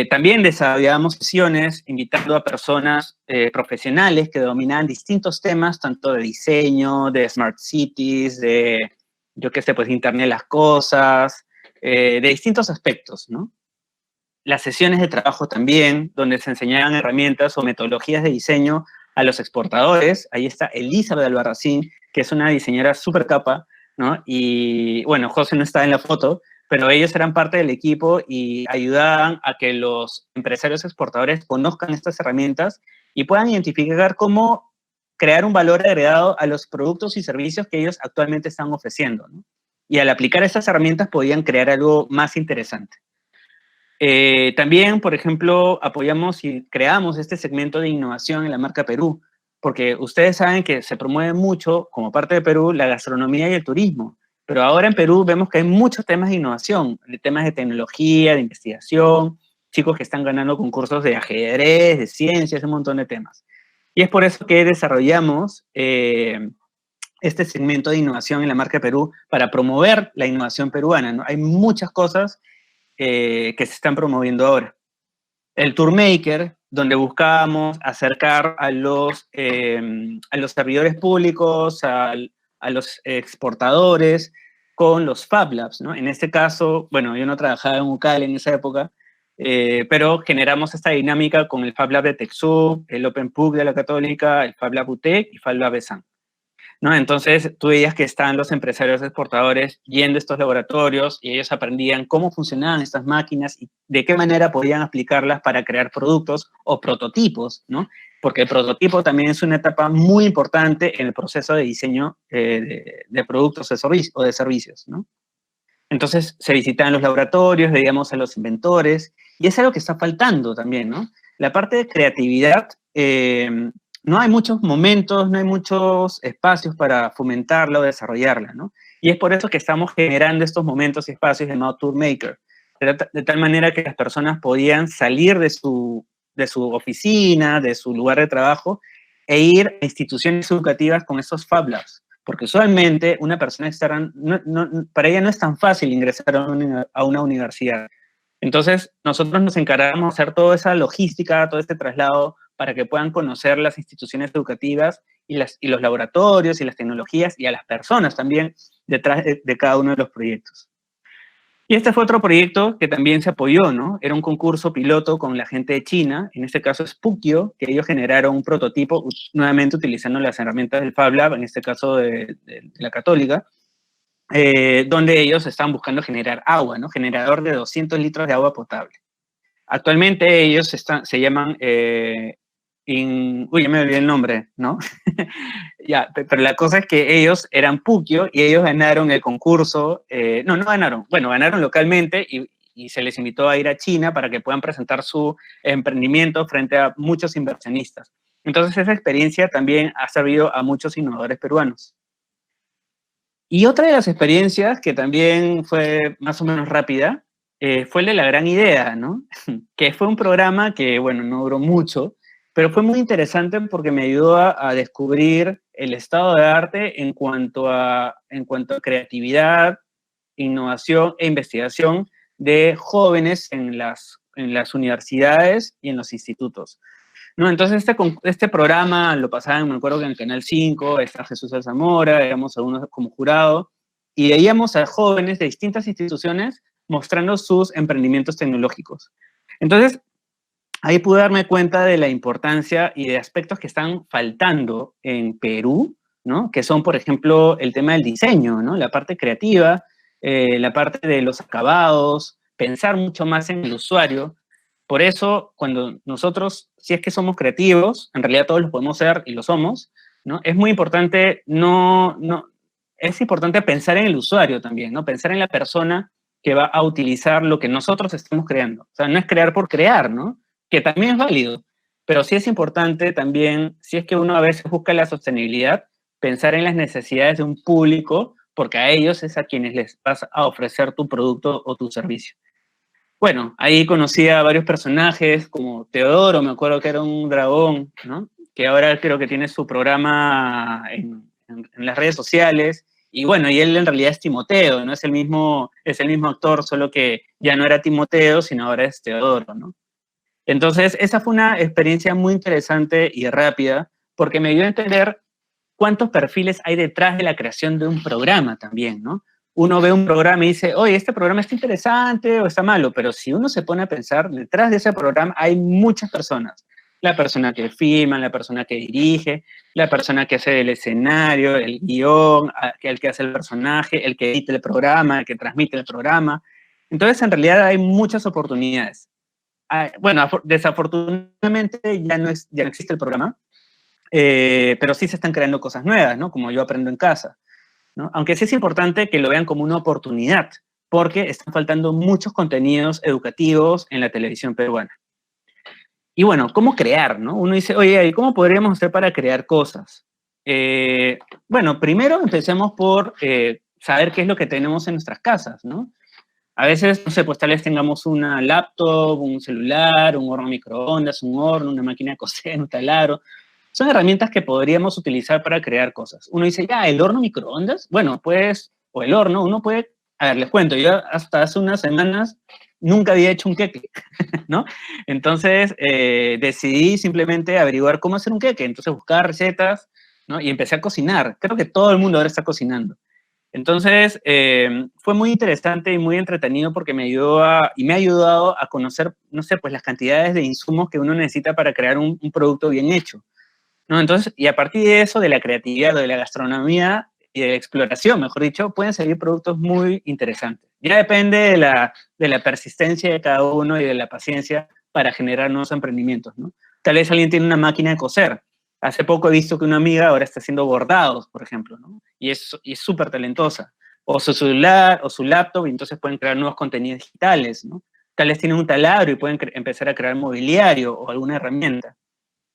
También desarrollamos sesiones invitando a personas profesionales que dominan distintos temas, tanto de diseño, de smart cities, de, yo qué sé, pues Internet de las cosas, de distintos aspectos, ¿no? Las sesiones de trabajo también, donde se enseñaban herramientas o metodologías de diseño a los exportadores. Ahí está Elizabeth Albarracín, que es una diseñadora súper capa, ¿no? Y bueno, José no está en la foto, pero ellos eran parte del equipo y ayudaban a que los empresarios exportadores conozcan estas herramientas y puedan identificar cómo crear un valor agregado a los productos y servicios que ellos actualmente están ofreciendo, ¿no? Y al aplicar estas herramientas podían crear algo más interesante. También, por ejemplo, apoyamos y creamos este segmento de innovación en la marca Perú, porque ustedes saben que se promueve mucho, como parte de Perú, la gastronomía y el turismo. Pero ahora en Perú vemos que hay muchos temas de innovación, de temas de tecnología, de investigación, chicos que están ganando concursos de ajedrez, de ciencias, un montón de temas. Y es por eso que desarrollamos este segmento de innovación en la marca Perú para promover la innovación peruana, ¿no? Hay muchas cosas que se están promoviendo ahora. El Tourmaker, donde buscábamos acercar a los servidores públicos, a los exportadores, con los Fab Labs, ¿no? En este caso, bueno, yo no trabajaba en UCAL en esa época, pero generamos esta dinámica con el Fab Lab de TechSoup, el Open PUC de la Católica, el Fab Lab UTEC y Fab Lab ESAN, ¿no? Entonces, tú veías que estaban los empresarios exportadores yendo a estos laboratorios y ellos aprendían cómo funcionaban estas máquinas y de qué manera podían aplicarlas para crear productos o prototipos, ¿no? Porque el prototipo también es una etapa muy importante en el proceso de diseño de productos o de servicios, ¿no? Entonces, se visitaban los laboratorios, veíamos a los inventores, y es algo que está faltando también, ¿no? La parte de creatividad, no hay muchos momentos, no hay muchos espacios para fomentarla o desarrollarla, ¿no? Y es por eso que estamos generando estos momentos y espacios llamados Tourmaker, de tal manera que las personas podían salir de su oficina, de su lugar de trabajo, e ir a instituciones educativas con estos Fab Labs. Porque usualmente una persona externa, para ella no es tan fácil ingresar a una universidad. Entonces, nosotros nos encargamos de hacer toda esa logística, todo este traslado, para que puedan conocer las instituciones educativas y los laboratorios y las tecnologías y a las personas también detrás de cada uno de los proyectos. Y este fue otro proyecto que también se apoyó, ¿no? Era un concurso piloto con la gente de China, en este caso es Pukio, que ellos generaron un prototipo, nuevamente utilizando las herramientas del Fab Lab, en este caso de la Católica, donde ellos estaban buscando generar agua, ¿no? Generador de 200 litros de agua potable. Actualmente ellos se llaman, uy, ya me olvidé el nombre, ¿no? Ya, pero la cosa es que ellos eran Pukio y ellos ganaron el concurso, no ganaron, bueno, ganaron localmente y se les invitó a ir a China para que puedan presentar su emprendimiento frente a muchos inversionistas. Entonces esa experiencia también ha servido a muchos innovadores peruanos. Y otra de las experiencias que también fue más o menos rápida fue el de La Gran Idea, ¿no? Que fue un programa que, bueno, no duró mucho, pero fue muy interesante porque me ayudó a descubrir el estado de arte en cuanto a creatividad, innovación e investigación de jóvenes en las universidades y en los institutos. No, entonces este programa lo pasaban, me acuerdo que en el Canal 5, está Jesús Alzamora, éramos algunos como jurado, y veíamos a jóvenes de distintas instituciones mostrando sus emprendimientos tecnológicos. Entonces, ahí pude darme cuenta de la importancia y de aspectos que están faltando en Perú, ¿no? Que son, por ejemplo, el tema del diseño, ¿no? La parte creativa, la parte de los acabados, pensar mucho más en el usuario. Por eso, cuando nosotros, si es que somos creativos, en realidad todos lo podemos ser y lo somos, ¿no? Es muy importante es importante pensar en el usuario también, ¿no? Pensar en la persona que va a utilizar lo que nosotros estamos creando. O sea, no es crear por crear, ¿no? Que también es válido, pero sí es importante también, si es que uno a veces busca la sostenibilidad, pensar en las necesidades de un público, porque a ellos es a quienes les vas a ofrecer tu producto o tu servicio. Bueno, ahí conocí a varios personajes, como Teodoro, me acuerdo que era un dragón, ¿no? Que ahora creo que tiene su programa en las redes sociales, y bueno, y él en realidad es Timoteo, ¿no? Es el mismo actor, solo que ya no era Timoteo, sino ahora es Teodoro, ¿no? Entonces, esa fue una experiencia muy interesante y rápida, porque me dio a entender cuántos perfiles hay detrás de la creación de un programa también, ¿no? Uno ve un programa y dice, oye, este programa está interesante o está malo, pero si uno se pone a pensar, detrás de ese programa hay muchas personas. La persona que filma, la persona que dirige, la persona que hace el escenario, el guión, el que hace el personaje, el que edita el programa, el que transmite el programa. Entonces, en realidad hay muchas oportunidades. Bueno, desafortunadamente ya no existe el programa, pero sí se están creando cosas nuevas, ¿no? Como Yo Aprendo en Casa, ¿no? Aunque sí es importante que lo vean como una oportunidad, porque están faltando muchos contenidos educativos en la televisión peruana. Y bueno, ¿cómo crear, no? Uno dice, oye, ¿y cómo podríamos hacer para crear cosas? Bueno, primero empecemos por saber qué es lo que tenemos en nuestras casas, ¿no? A veces, no sé, pues tal vez tengamos una laptop, un celular, un horno microondas, un horno, una máquina de coser, un taladro. Son herramientas que podríamos utilizar para crear cosas. Uno dice, ya, ¿el horno microondas? Bueno, pues, o el horno, uno puede, a ver, les cuento, yo hasta hace unas semanas nunca había hecho un queque, ¿no? Entonces, decidí simplemente averiguar cómo hacer un queque. Entonces, buscar recetas, ¿no? Y empecé a cocinar. Creo que todo el mundo ahora está cocinando. Entonces, fue muy interesante y muy entretenido porque me ha ayudado a conocer, no sé, pues las cantidades de insumos que uno necesita para crear un producto bien hecho, ¿no? Entonces, y a partir de eso, de la creatividad, de la gastronomía y de la exploración, mejor dicho, pueden salir productos muy interesantes. Ya depende de la persistencia de cada uno y de la paciencia para generar nuevos emprendimientos, ¿no? Tal vez alguien tiene una máquina de coser. Hace poco he visto que una amiga ahora está haciendo bordados, por ejemplo, ¿no? Y es súper talentosa. O su celular o su laptop, y entonces pueden crear nuevos contenidos digitales, ¿no? Tal vez tienen un taladro y pueden empezar a crear mobiliario o alguna herramienta.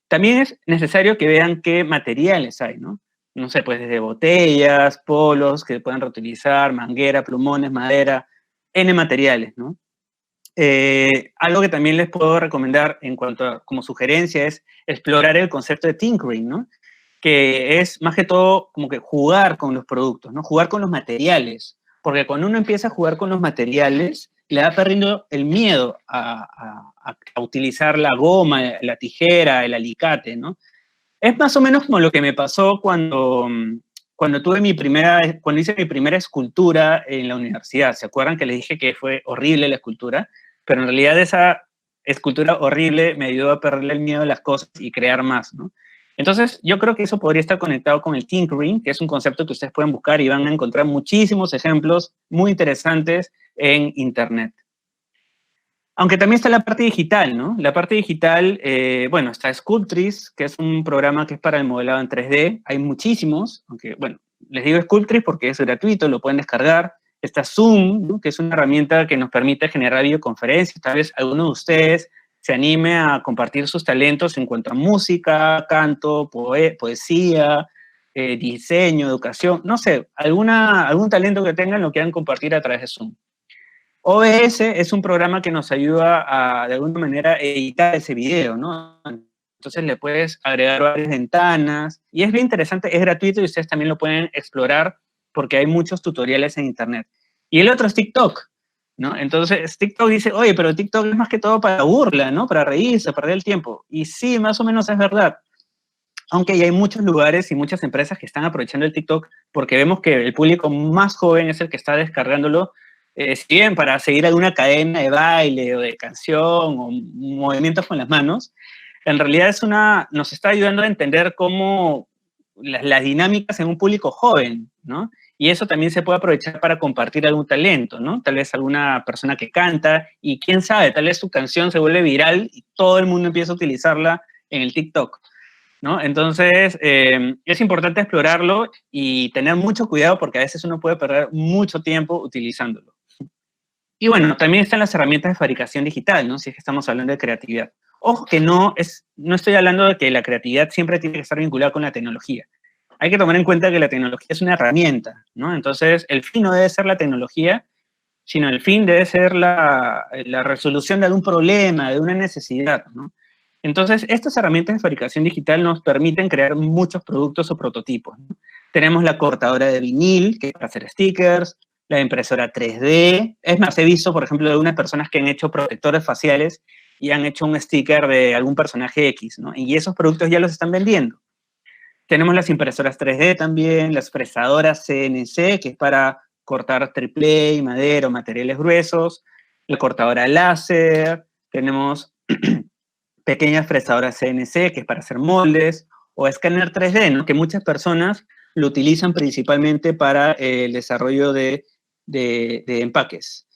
También es necesario que vean qué materiales hay, ¿no? No sé, pues desde botellas, polos que puedan reutilizar, manguera, plumones, madera, N materiales, ¿no? Algo que también les puedo recomendar en cuanto a, como sugerencia es explorar el concepto de tinkering, ¿no? Que es más que todo como que jugar con los productos, ¿no? Jugar con los materiales, porque cuando uno empieza a jugar con los materiales, le va perdiendo el miedo a utilizar la goma, la tijera, el alicate, ¿no? Es más o menos como lo que me pasó cuando hice mi primera escultura en la universidad. ¿Se acuerdan que les dije que fue horrible la escultura? Pero en realidad esa escultura horrible me ayudó a perderle el miedo a las cosas y crear más, ¿no? Entonces, yo creo que eso podría estar conectado con el tinkering, que es un concepto que ustedes pueden buscar y van a encontrar muchísimos ejemplos muy interesantes en Internet. Aunque también está la parte digital, ¿no? La parte digital, bueno, está Sculptris, que es un programa que es para el modelado en 3D. Hay muchísimos, aunque, bueno, les digo Sculptris porque es gratuito, lo pueden descargar. Está Zoom, ¿no? Que es una herramienta que nos permite generar videoconferencias. Tal vez alguno de ustedes se anime a compartir sus talentos en cuanto a música, canto, poesía, diseño, educación, no sé, algún talento que tengan lo quieran compartir a través de Zoom. OBS es un programa que nos ayuda a, de alguna manera, editar ese video, ¿no? Entonces le puedes agregar varias ventanas y es bien interesante, es gratuito y ustedes también lo pueden explorar porque hay muchos tutoriales en internet. Y el otro es TikTok, ¿no? Entonces TikTok dice, oye, pero TikTok es más que todo para burla, ¿no? Para reírse, perder el tiempo. Y sí, más o menos es verdad. Aunque ya hay muchos lugares y muchas empresas que están aprovechando el TikTok porque vemos que el público más joven es el que está descargándolo, si bien para seguir alguna cadena de baile o de canción o movimientos con las manos, en realidad nos está ayudando a entender cómo las dinámicas en un público joven, ¿no? Y eso también se puede aprovechar para compartir algún talento, ¿no? Tal vez alguna persona que canta y quién sabe, tal vez su canción se vuelve viral y todo el mundo empieza a utilizarla en el TikTok, ¿no? Entonces, es importante explorarlo y tener mucho cuidado porque a veces uno puede perder mucho tiempo utilizándolo. Y bueno, también están las herramientas de fabricación digital, ¿no? Si es que estamos hablando de creatividad. Ojo que no estoy hablando de que la creatividad siempre tiene que estar vinculada con la tecnología. Hay que tomar en cuenta que la tecnología es una herramienta, ¿no? Entonces, el fin no debe ser la tecnología, sino el fin debe ser la resolución de algún problema, de una necesidad, ¿no? Entonces, estas herramientas de fabricación digital nos permiten crear muchos productos o prototipos, ¿no? Tenemos la cortadora de vinil, que es para hacer stickers, la impresora 3D. Es más, he visto, por ejemplo, de algunas personas que han hecho protectores faciales y han hecho un sticker de algún personaje X, ¿no? Y esos productos ya los están vendiendo. Tenemos las impresoras 3D también, las fresadoras CNC, que es para cortar triple, madera o materiales gruesos, la cortadora láser, tenemos pequeñas fresadoras CNC, que es para hacer moldes, o escáner 3D, ¿no? Que muchas personas lo utilizan principalmente para el desarrollo de empaques,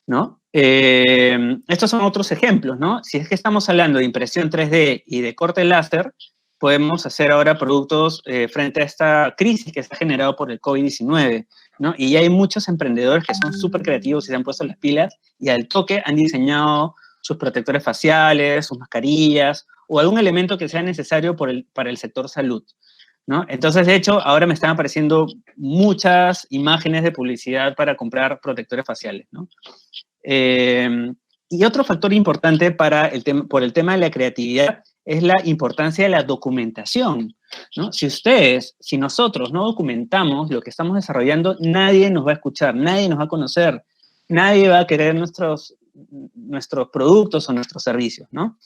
¿no? Estos son otros ejemplos, ¿no? Si es que estamos hablando de impresión 3D y de corte láser, podemos hacer ahora productos frente a esta crisis que se ha generado por el COVID-19, ¿no? Y ya hay muchos emprendedores que son súper creativos y se han puesto las pilas y al toque han diseñado sus protectores faciales, sus mascarillas o algún elemento que sea necesario para el sector salud, ¿no? Entonces, de hecho, ahora me están apareciendo muchas imágenes de publicidad para comprar protectores faciales, ¿no? Y otro factor importante por el tema de la creatividad es la importancia de la documentación, ¿no? Si nosotros no documentamos lo que estamos desarrollando, nadie nos va a escuchar, nadie nos va a conocer, nadie va a querer nuestros productos o nuestros servicios, ¿no?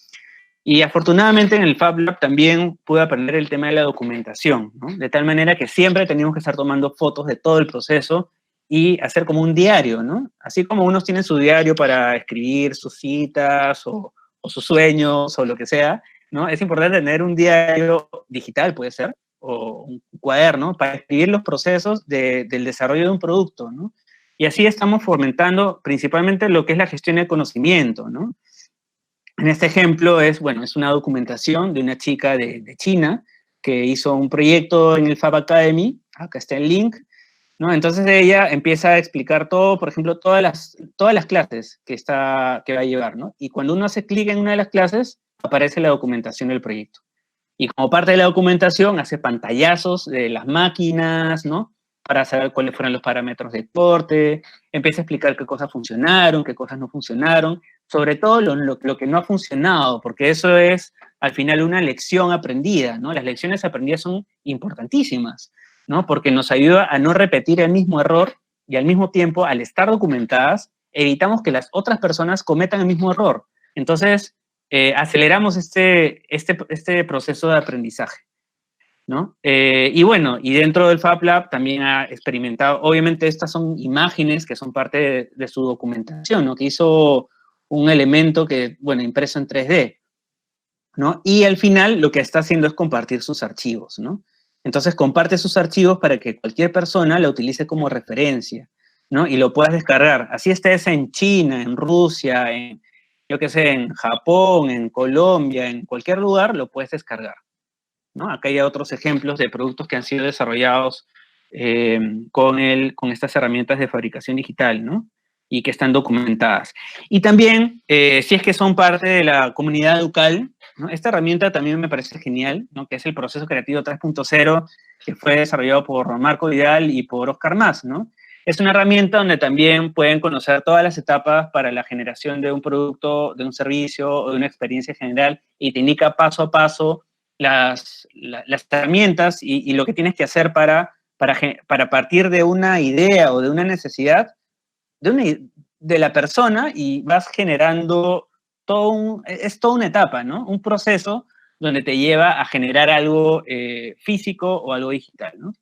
Y afortunadamente en el Fab Lab también pude aprender el tema de la documentación, ¿no? De tal manera que siempre teníamos que estar tomando fotos de todo el proceso y hacer como un diario, ¿no? Así como unos tienen su diario para escribir sus citas o sus sueños o lo que sea, ¿no? Es importante tener un diario digital, puede ser, o un cuaderno para escribir los procesos del desarrollo de un producto, ¿no? Y así estamos fomentando principalmente lo que es la gestión de conocimiento, ¿no? En este ejemplo es una documentación de una chica de China que hizo un proyecto en el Fab Academy, acá está el link, ¿no? Entonces ella empieza a explicar todo, por ejemplo, todas las clases que va a llevar, ¿no? Y cuando uno hace clic en una de las clases, aparece la documentación del proyecto. Y como parte de la documentación, hace pantallazos de las máquinas, ¿no? Para saber cuáles fueron los parámetros de corte, empieza a explicar qué cosas funcionaron, qué cosas no funcionaron, sobre todo lo que no ha funcionado, porque eso es al final una lección aprendida, ¿no? Las lecciones aprendidas son importantísimas, ¿no? Porque nos ayuda a no repetir el mismo error y al mismo tiempo, al estar documentadas, evitamos que las otras personas cometan el mismo error. Entonces, aceleramos este proceso de aprendizaje, ¿no? Y dentro del Fab Lab también ha experimentado, obviamente estas son imágenes que son parte de su documentación, ¿no? Que hizo un elemento impreso en 3D, ¿no? Y al final lo que está haciendo es compartir sus archivos, ¿no? Entonces comparte sus archivos para que cualquier persona la utilice como referencia, ¿no? Y lo puedas descargar. Así estés en China, en Rusia, yo qué sé, en Japón, en Colombia, en cualquier lugar, lo puedes descargar, ¿no? Acá hay otros ejemplos de productos que han sido desarrollados con estas herramientas de fabricación digital, ¿no? Y que están documentadas. Y también, si es que son parte de la comunidad Educal, ¿no? Esta herramienta también me parece genial, ¿no? Que es el proceso creativo 3.0, que fue desarrollado por Marco Vidal y por Oscar Mas, ¿no? Es una herramienta donde también pueden conocer todas las etapas para la generación de un producto, de un servicio o de una experiencia general, y te indica paso a paso las herramientas y lo que tienes que hacer para partir de una idea o de una necesidad de la persona, y vas generando es toda una etapa, ¿no? Un proceso donde te lleva a generar algo físico o algo digital, ¿no?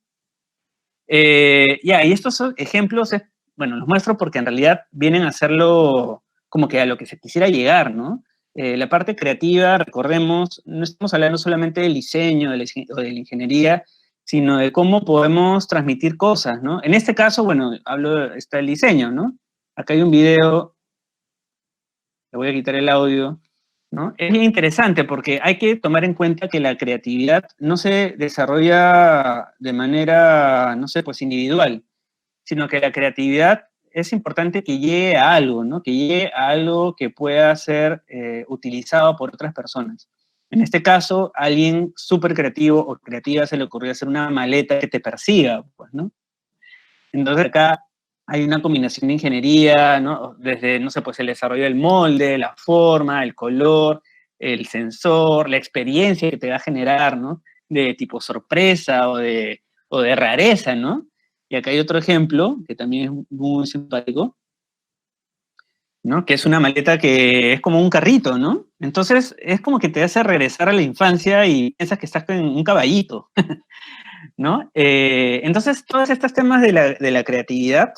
Y estos ejemplos, bueno, los muestro porque en realidad vienen a hacerlo como que a lo que se quisiera llegar, ¿no? La parte creativa, recordemos, no estamos hablando solamente del diseño o de la ingeniería, sino de cómo podemos transmitir cosas, ¿no? En este caso, bueno, está el diseño, ¿no? Acá hay un video, le voy a quitar el audio, ¿no? Es bien interesante porque hay que tomar en cuenta que la creatividad no se desarrolla de manera, no sé, pues individual, sino que la creatividad es importante que llegue a algo, ¿no? Que llegue a algo que pueda ser utilizado por otras personas. En este caso, a alguien súper creativo o creativa se le ocurrió hacer una maleta que te persiga, pues, ¿no? Entonces acá hay una combinación de ingeniería, ¿no? Desde, no sé, pues el desarrollo del molde, la forma, el color, el sensor, la experiencia que te va a generar, ¿no? De tipo sorpresa o de rareza, ¿no? Y acá hay otro ejemplo que también es muy simpático, ¿no? Que es una maleta que es como un carrito, ¿no? Entonces es como que te hace regresar a la infancia y piensas que estás con un caballito, ¿no? Entonces, todos estos temas de la creatividad,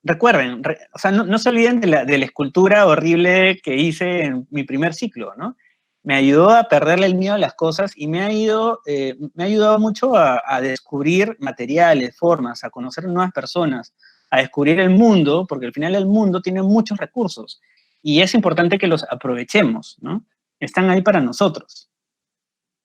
recuerden, o sea, no se olviden de la escultura horrible que hice en mi primer ciclo, ¿no? Me ayudó a perderle el miedo a las cosas y me ha ayudado mucho a descubrir materiales, formas, a conocer nuevas personas, a descubrir el mundo, porque al final el mundo tiene muchos recursos y es importante que los aprovechemos, ¿no? Están ahí para nosotros.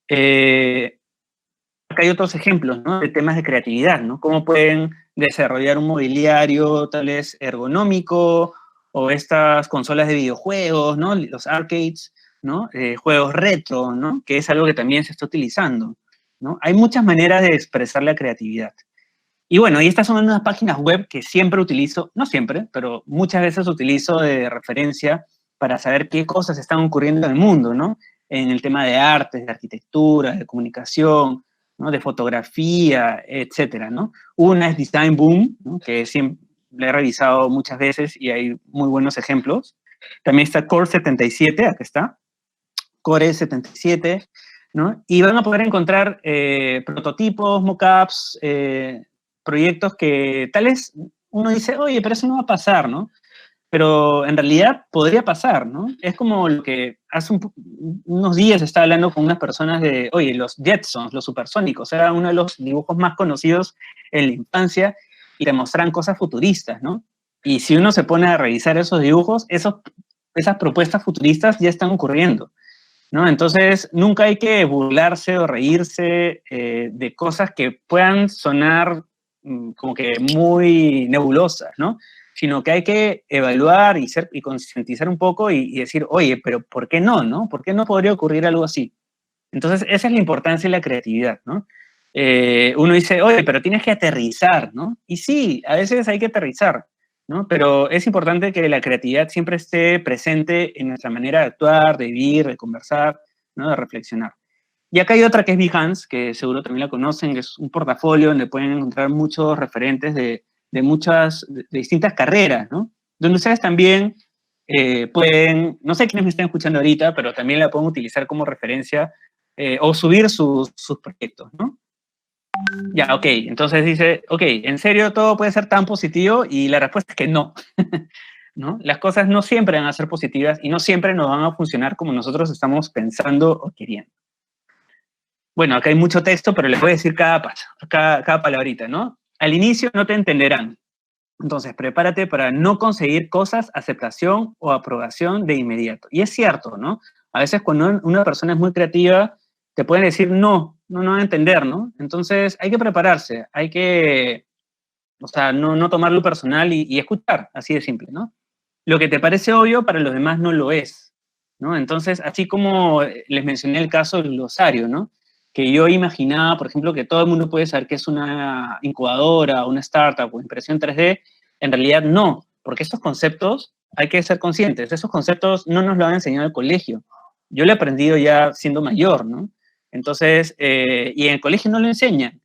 Acá hay otros ejemplos, ¿no? De temas de creatividad, ¿no? Cómo pueden desarrollar un mobiliario tal vez ergonómico, o estas consolas de videojuegos, ¿no? Los arcades, ¿no? Juegos retro, ¿no? Que es algo que también se está utilizando, ¿no? Hay muchas maneras de expresar la creatividad. Y bueno, y estas son unas páginas web que siempre utilizo, no siempre, pero muchas veces utilizo de referencia para saber qué cosas están ocurriendo en el mundo, ¿no? En el tema de artes, de arquitectura, de comunicación, ¿no? De fotografía, etcétera, ¿no? Una es Design Boom, ¿no? Que siempre la he revisado muchas veces y hay muy buenos ejemplos. También está Core 77, acá está, Core 77, ¿no? Y van a poder encontrar prototipos, mockups, proyectos que tal vez uno dice, oye, pero eso no va a pasar, ¿no? Pero en realidad podría pasar, ¿no? Es como lo que hace unos días estaba hablando con unas personas de, oye, los Jetsons, los supersónicos, era uno de los dibujos más conocidos en la infancia y te mostraban cosas futuristas, ¿no? Y si uno se pone a revisar esos dibujos, esas propuestas futuristas ya están ocurriendo, ¿no? Entonces, nunca hay que burlarse o reírse de cosas que puedan sonar como que muy nebulosas, ¿no? Sino que hay que evaluar y concientizar un poco y decir, oye, pero ¿por qué no, no? ¿Por qué no podría ocurrir algo así? Entonces, esa es la importancia de la creatividad, ¿no? Uno dice, oye, pero tienes que aterrizar, ¿no? Y sí, a veces hay que aterrizar, ¿no? Pero es importante que la creatividad siempre esté presente en nuestra manera de actuar, de vivir, de conversar, ¿no? De reflexionar. Y acá hay otra que es Behance, que seguro también la conocen, que es un portafolio donde pueden encontrar muchos referentes de distintas carreras, ¿no? Donde ustedes también pueden, no sé quiénes me están escuchando ahorita, pero también la pueden utilizar como referencia o subir sus proyectos, ¿no? Ya, ok, entonces dice, ok, ¿en serio todo puede ser tan positivo? Y la respuesta es que no, ¿no? Las cosas no siempre van a ser positivas y no siempre nos van a funcionar como nosotros estamos pensando o queriendo. Bueno, acá hay mucho texto, pero les voy a decir cada palabrita, ¿no? Al inicio no te entenderán. Entonces, prepárate para no conseguir cosas, aceptación o aprobación de inmediato. Y es cierto, ¿no? A veces cuando una persona es muy creativa, te pueden decir, no, no va a entender, ¿no? Entonces hay que prepararse, hay que, o sea, no tomarlo personal y escuchar, así de simple, ¿no? Lo que te parece obvio para los demás no lo es, ¿no? Entonces, así como les mencioné el caso del glosario, ¿no? Que yo imaginaba, por ejemplo, que todo el mundo puede saber que es una incubadora, una startup o impresión 3D, en realidad no, porque estos conceptos hay que ser conscientes, esos conceptos no nos lo han enseñado el colegio. Yo lo he aprendido ya siendo mayor, ¿no? Entonces, y en el colegio no lo enseñan,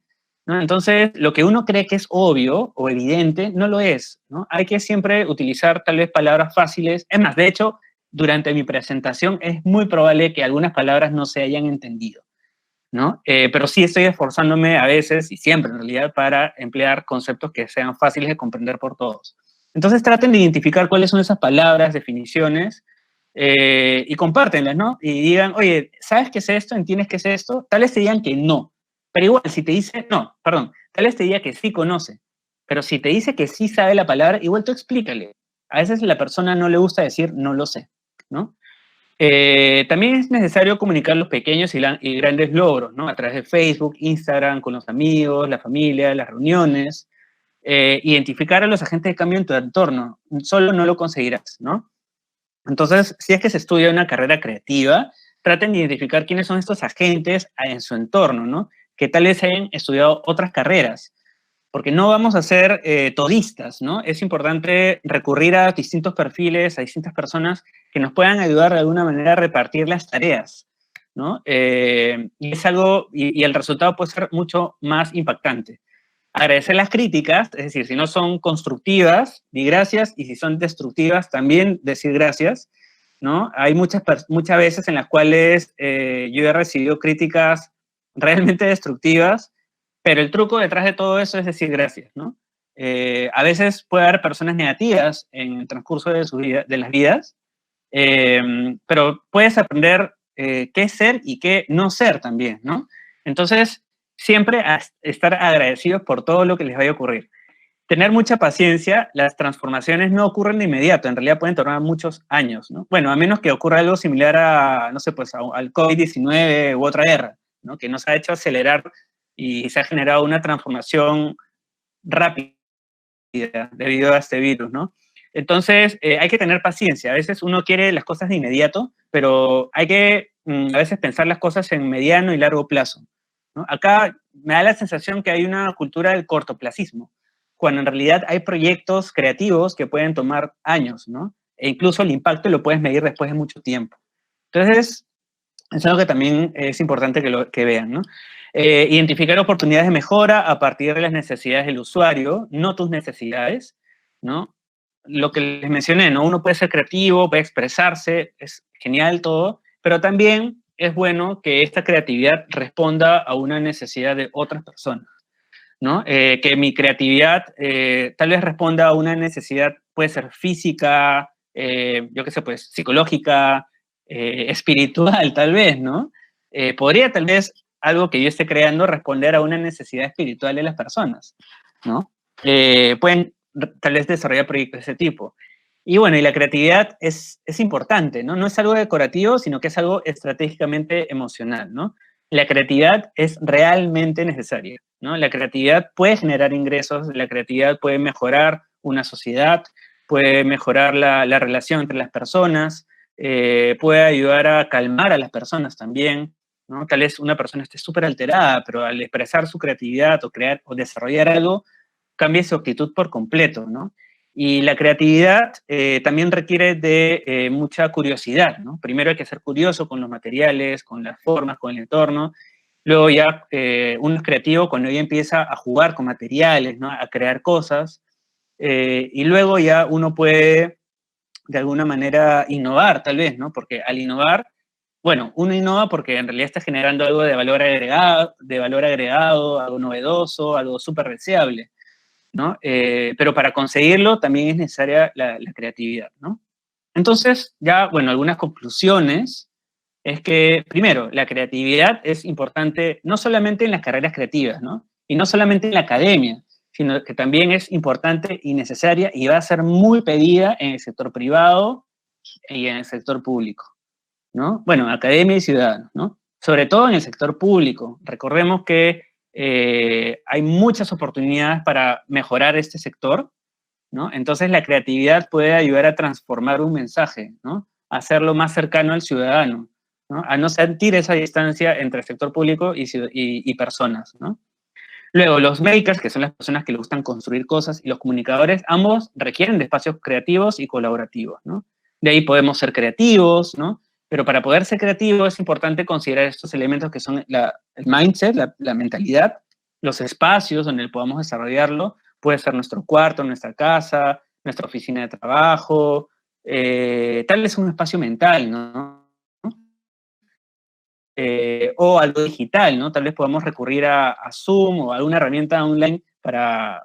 ¿no? Entonces, lo que uno cree que es obvio o evidente, no lo es, ¿no? Hay que siempre utilizar tal vez palabras fáciles. Es más, de hecho, durante mi presentación es muy probable que algunas palabras no se hayan entendido, ¿no? Pero sí estoy esforzándome a veces, y siempre en realidad, para emplear conceptos que sean fáciles de comprender por todos. Entonces traten de identificar cuáles son esas palabras, definiciones, y compártenlas, ¿no? Y digan, oye, ¿sabes qué es esto? ¿Entiendes qué es esto? Tal vez te digan que no. Pero igual, si te dice, no, perdón, tal vez te diga que sí conoce. Pero si te dice que sí sabe la palabra, igual tú explícale. A veces la persona no le gusta decir no lo sé, ¿no? También es necesario comunicar los pequeños y grandes logros, ¿no? A través de Facebook, Instagram, con los amigos, la familia, las reuniones. Identificar a los agentes de cambio en tu entorno. Solo no lo conseguirás, ¿no? Entonces, si es que se estudia una carrera creativa, traten de identificar quiénes son estos agentes en su entorno, ¿no? Que tal vez hayan estudiado otras carreras, porque no vamos a ser todistas, ¿no? Es importante recurrir a distintos perfiles, a distintas personas que nos puedan ayudar de alguna manera a repartir las tareas, ¿no? Y es algo, y el resultado puede ser mucho más impactante. Agradecer las críticas, es decir, si no son constructivas, di gracias, y si son destructivas, también decir gracias, ¿no? Hay muchas veces en las cuales yo he recibido críticas realmente destructivas, pero el truco detrás de todo eso es decir gracias, ¿no? A veces puede haber personas negativas en el transcurso de, de las vidas, pero puedes aprender qué ser y qué no ser también, ¿no? Entonces, siempre estar agradecidos por todo lo que les vaya a ocurrir. Tener mucha paciencia, las transformaciones no ocurren de inmediato, en realidad pueden tomar muchos años, ¿no? Bueno, a menos que ocurra algo similar a, no sé, pues al COVID-19 u otra guerra, ¿no? Que nos ha hecho acelerar y se ha generado una transformación rápida debido a este virus, ¿no? Entonces, hay que tener paciencia. A veces uno quiere las cosas de inmediato, pero hay que a veces pensar las cosas en mediano y largo plazo, ¿no? Acá me da la sensación que hay una cultura del cortoplacismo, cuando en realidad hay proyectos creativos que pueden tomar años, ¿no? E incluso el impacto lo puedes medir después de mucho tiempo. Entonces, es algo que también es importante que vean, ¿no? Identificar oportunidades de mejora a partir de las necesidades del usuario, no tus necesidades, ¿no? Lo que les mencioné, ¿no? Uno puede ser creativo, puede expresarse, es genial todo, pero también es bueno que esta creatividad responda a una necesidad de otras personas, ¿no? Que mi creatividad tal vez responda a una necesidad, puede ser física, yo qué sé, pues psicológica, espiritual, tal vez, ¿no? Podría tal vez algo que yo esté creando responder a una necesidad espiritual de las personas, ¿no? Pueden tal vez desarrollar proyectos de ese tipo. Y bueno, y la creatividad es importante, ¿no? No es algo decorativo, sino que es algo estratégicamente emocional, ¿no? La creatividad es realmente necesaria, ¿no? La creatividad puede generar ingresos, la creatividad puede mejorar una sociedad, puede mejorar la relación entre las personas, puede ayudar a calmar a las personas también, ¿no? Tal vez una persona esté súper alterada, pero al expresar su creatividad o crear o desarrollar algo, cambia su actitud por completo, ¿no? Y la creatividad también requiere de mucha curiosidad, ¿no? Primero hay que ser curioso con los materiales, con las formas, con el entorno. Luego ya uno es creativo cuando ya empieza a jugar con materiales, ¿no? A crear cosas. Y luego ya uno puede, de alguna manera, innovar, tal vez, ¿no? Porque al innovar, bueno, uno innova porque en realidad está generando algo de valor agregado, algo novedoso, algo súper deseable, ¿no? Pero para conseguirlo también es necesaria la creatividad, ¿no? Entonces, ya, bueno, algunas conclusiones es que, primero, la creatividad es importante no solamente en las carreras creativas, ¿no? Y no solamente en la academia, sino que también es importante y necesaria y va a ser muy pedida en el sector privado y en el sector público, ¿no? Bueno, academia y ciudadanos, ¿no? sobre todo en el sector público. Recordemos que hay muchas oportunidades para mejorar este sector, ¿no? Entonces la creatividad puede ayudar a transformar un mensaje, ¿no? A hacerlo más cercano al ciudadano, ¿no? A no sentir esa distancia entre el sector público y personas, ¿no? Luego, los makers, que son las personas que le gustan construir cosas, y los comunicadores, ambos requieren de espacios creativos y colaborativos, ¿no? De ahí podemos ser creativos, ¿no? Pero para poder ser creativo es importante considerar estos elementos que son el mindset, la mentalidad, los espacios donde podamos desarrollarlo. Puede ser nuestro cuarto, nuestra casa, nuestra oficina de trabajo, tal vez un espacio mental, ¿no? O algo digital, ¿no? Tal vez podamos recurrir a Zoom o a alguna herramienta online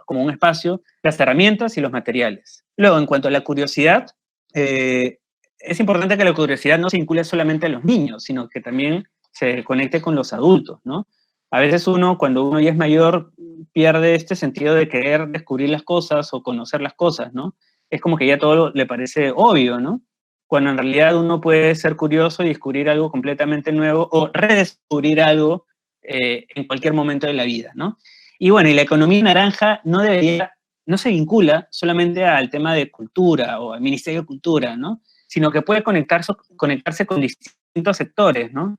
como un espacio, las herramientas y los materiales. Luego, en cuanto a la curiosidad, eh, es importante que la curiosidad no se vincule solamente a los niños, sino que también se conecte con los adultos, ¿no? A veces cuando uno ya es mayor, pierde este sentido de querer descubrir las cosas o conocer las cosas, ¿no? Es como que ya todo le parece obvio, ¿no? Cuando en realidad uno puede ser curioso y descubrir algo completamente nuevo o redescubrir algo en cualquier momento de la vida, ¿no? Y bueno, y la economía naranja no se vincula solamente al tema de cultura o al Ministerio de Cultura, ¿no? Sino que puede conectarse con distintos sectores, ¿no?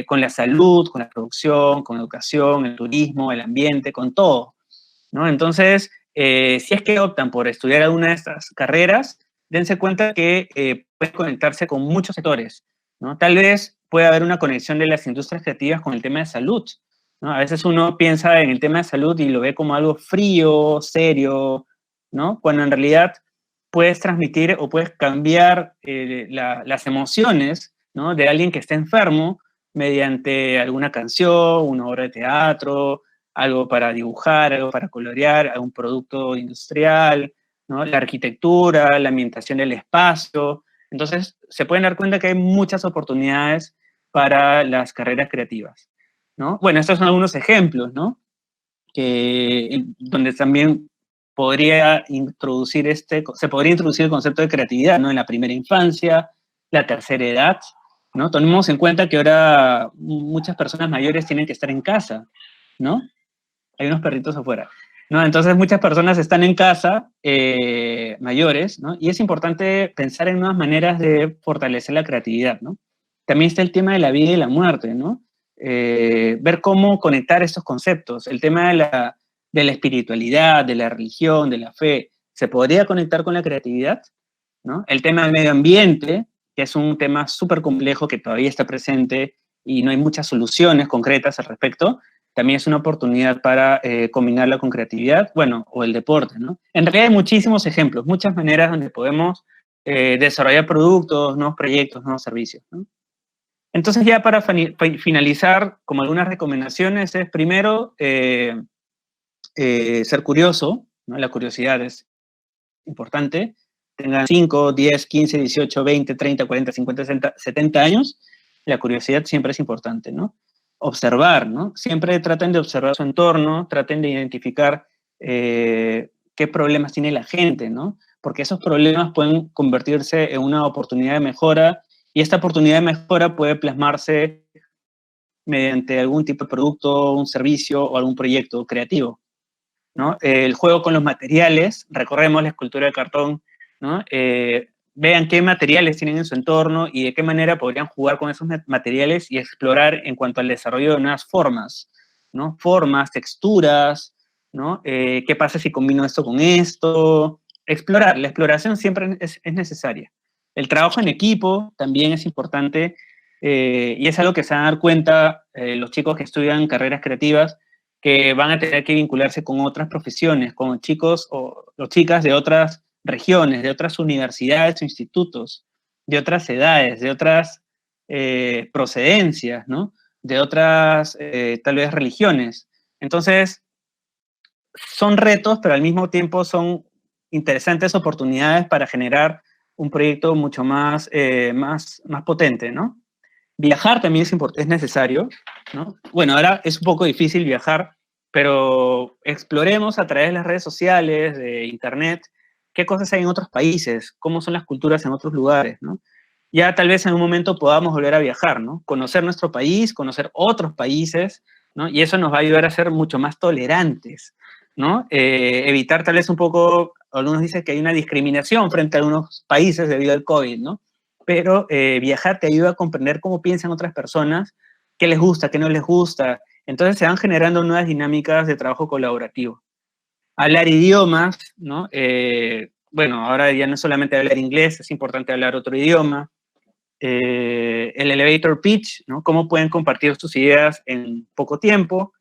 Con la salud, con la producción, con la educación, el turismo, el ambiente, con todo, ¿no? Entonces, si es que optan por estudiar alguna de estas carreras, dense cuenta que puede conectarse con muchos sectores, ¿no? Tal vez pueda haber una conexión de las industrias creativas con el tema de salud, ¿no? A veces uno piensa en el tema de salud y lo ve como algo frío, serio, ¿no? Cuando en realidad puedes transmitir o puedes cambiar las emociones, ¿no? De alguien que está enfermo mediante alguna canción, una obra de teatro, algo para dibujar, algo para colorear, algún producto industrial, ¿no? La arquitectura, la ambientación del espacio. Entonces, se pueden dar cuenta que hay muchas oportunidades para las carreras creativas, ¿no? Bueno, estos son algunos ejemplos, ¿no? Donde también se podría introducir el concepto de creatividad, ¿no? En la primera infancia, la tercera edad, ¿no? Tomemos en cuenta que ahora muchas personas mayores tienen que estar en casa, ¿no? Hay unos perritos afuera, ¿no? Entonces muchas personas están en casa, mayores, ¿no? Y es importante pensar en nuevas maneras de fortalecer la creatividad, ¿no? También está el tema de la vida y la muerte, ¿no? Ver cómo conectar estos conceptos. El tema de la espiritualidad, de la religión, de la fe, ¿se podría conectar con la creatividad? ¿No? El tema del medio ambiente, que es un tema súper complejo que todavía está presente y no hay muchas soluciones concretas al respecto, también es una oportunidad para combinarla con creatividad, bueno, o el deporte, ¿no? En realidad hay muchísimos ejemplos, muchas maneras donde podemos desarrollar productos, nuevos proyectos, nuevos servicios, ¿no? Entonces ya para finalizar, como algunas recomendaciones, es primero ser curioso, ¿no? La curiosidad es importante. Tengan 5, 10, 15, 18, 20, 30, 40, 50, 60, 70 años, la curiosidad siempre es importante, ¿no? Observar, ¿no? Siempre traten de observar su entorno, traten de identificar qué problemas tiene la gente, ¿no? Porque esos problemas pueden convertirse en una oportunidad de mejora y esta oportunidad de mejora puede plasmarse mediante algún tipo de producto, un servicio o algún proyecto creativo, ¿no? El juego con los materiales, recorremos la escultura de cartón, ¿no? Vean qué materiales tienen en su entorno y de qué manera podrían jugar con esos materiales y explorar en cuanto al desarrollo de nuevas formas, ¿no? Formas, texturas, ¿no? ¿Qué pasa si combino esto con esto? Explorar, la exploración siempre es necesaria. El trabajo en equipo también es importante y es algo que se van a dar cuenta los chicos que estudian carreras creativas, que van a tener que vincularse con otras profesiones, con chicos o chicas de otras regiones, de otras universidades o institutos, de otras edades, de otras procedencias, ¿no? De otras, tal vez, religiones. Entonces, son retos, pero al mismo tiempo son interesantes oportunidades para generar un proyecto mucho más potente, ¿no? Viajar también es necesario, ¿no? Bueno, ahora es un poco difícil viajar, pero exploremos a través de las redes sociales, de internet, qué cosas hay en otros países, cómo son las culturas en otros lugares, ¿no? ya tal vez en un momento podamos volver a viajar, ¿no? Conocer nuestro país, conocer otros países, ¿no? Y eso nos va a ayudar a ser mucho más tolerantes, ¿no? Evitar tal vez un poco, algunos dicen que hay una discriminación frente a algunos países debido al COVID, ¿no? Pero viajar te ayuda a comprender cómo piensan otras personas, qué les gusta, qué no les gusta. Entonces se van generando nuevas dinámicas de trabajo colaborativo. Hablar idiomas, ¿no? Bueno, ahora ya no es solamente hablar inglés, es importante hablar otro idioma. El elevator pitch, ¿no? Cómo pueden compartir sus ideas en poco tiempo.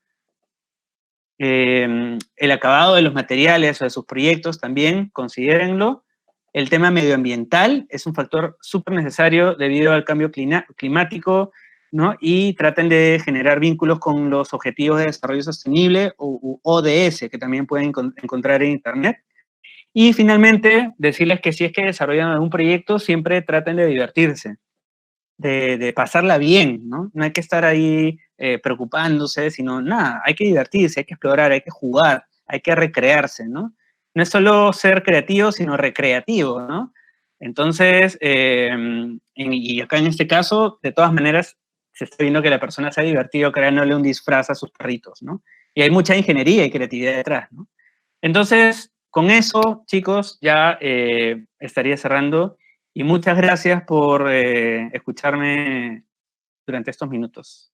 El acabado de los materiales o de sus proyectos también, considérenlo. El tema medioambiental es un factor súper necesario debido al cambio climático, ¿no? Y traten de generar vínculos con los Objetivos de Desarrollo Sostenible o ODS, que también pueden encontrar en Internet. Y finalmente, decirles que si es que desarrollan algún proyecto, siempre traten de divertirse, de pasarla bien, ¿no? No hay que estar ahí preocupándose, sino nada, hay que divertirse, hay que explorar, hay que jugar, hay que recrearse, ¿no? No es solo ser creativo, sino recreativo, ¿no? Entonces, y acá en este caso, de todas maneras, se está viendo que la persona se ha divertido creándole un disfraz a sus perritos, ¿no? Y hay mucha ingeniería y creatividad detrás, ¿no? Entonces, con eso, chicos, ya estaría cerrando. Y muchas gracias por escucharme durante estos minutos.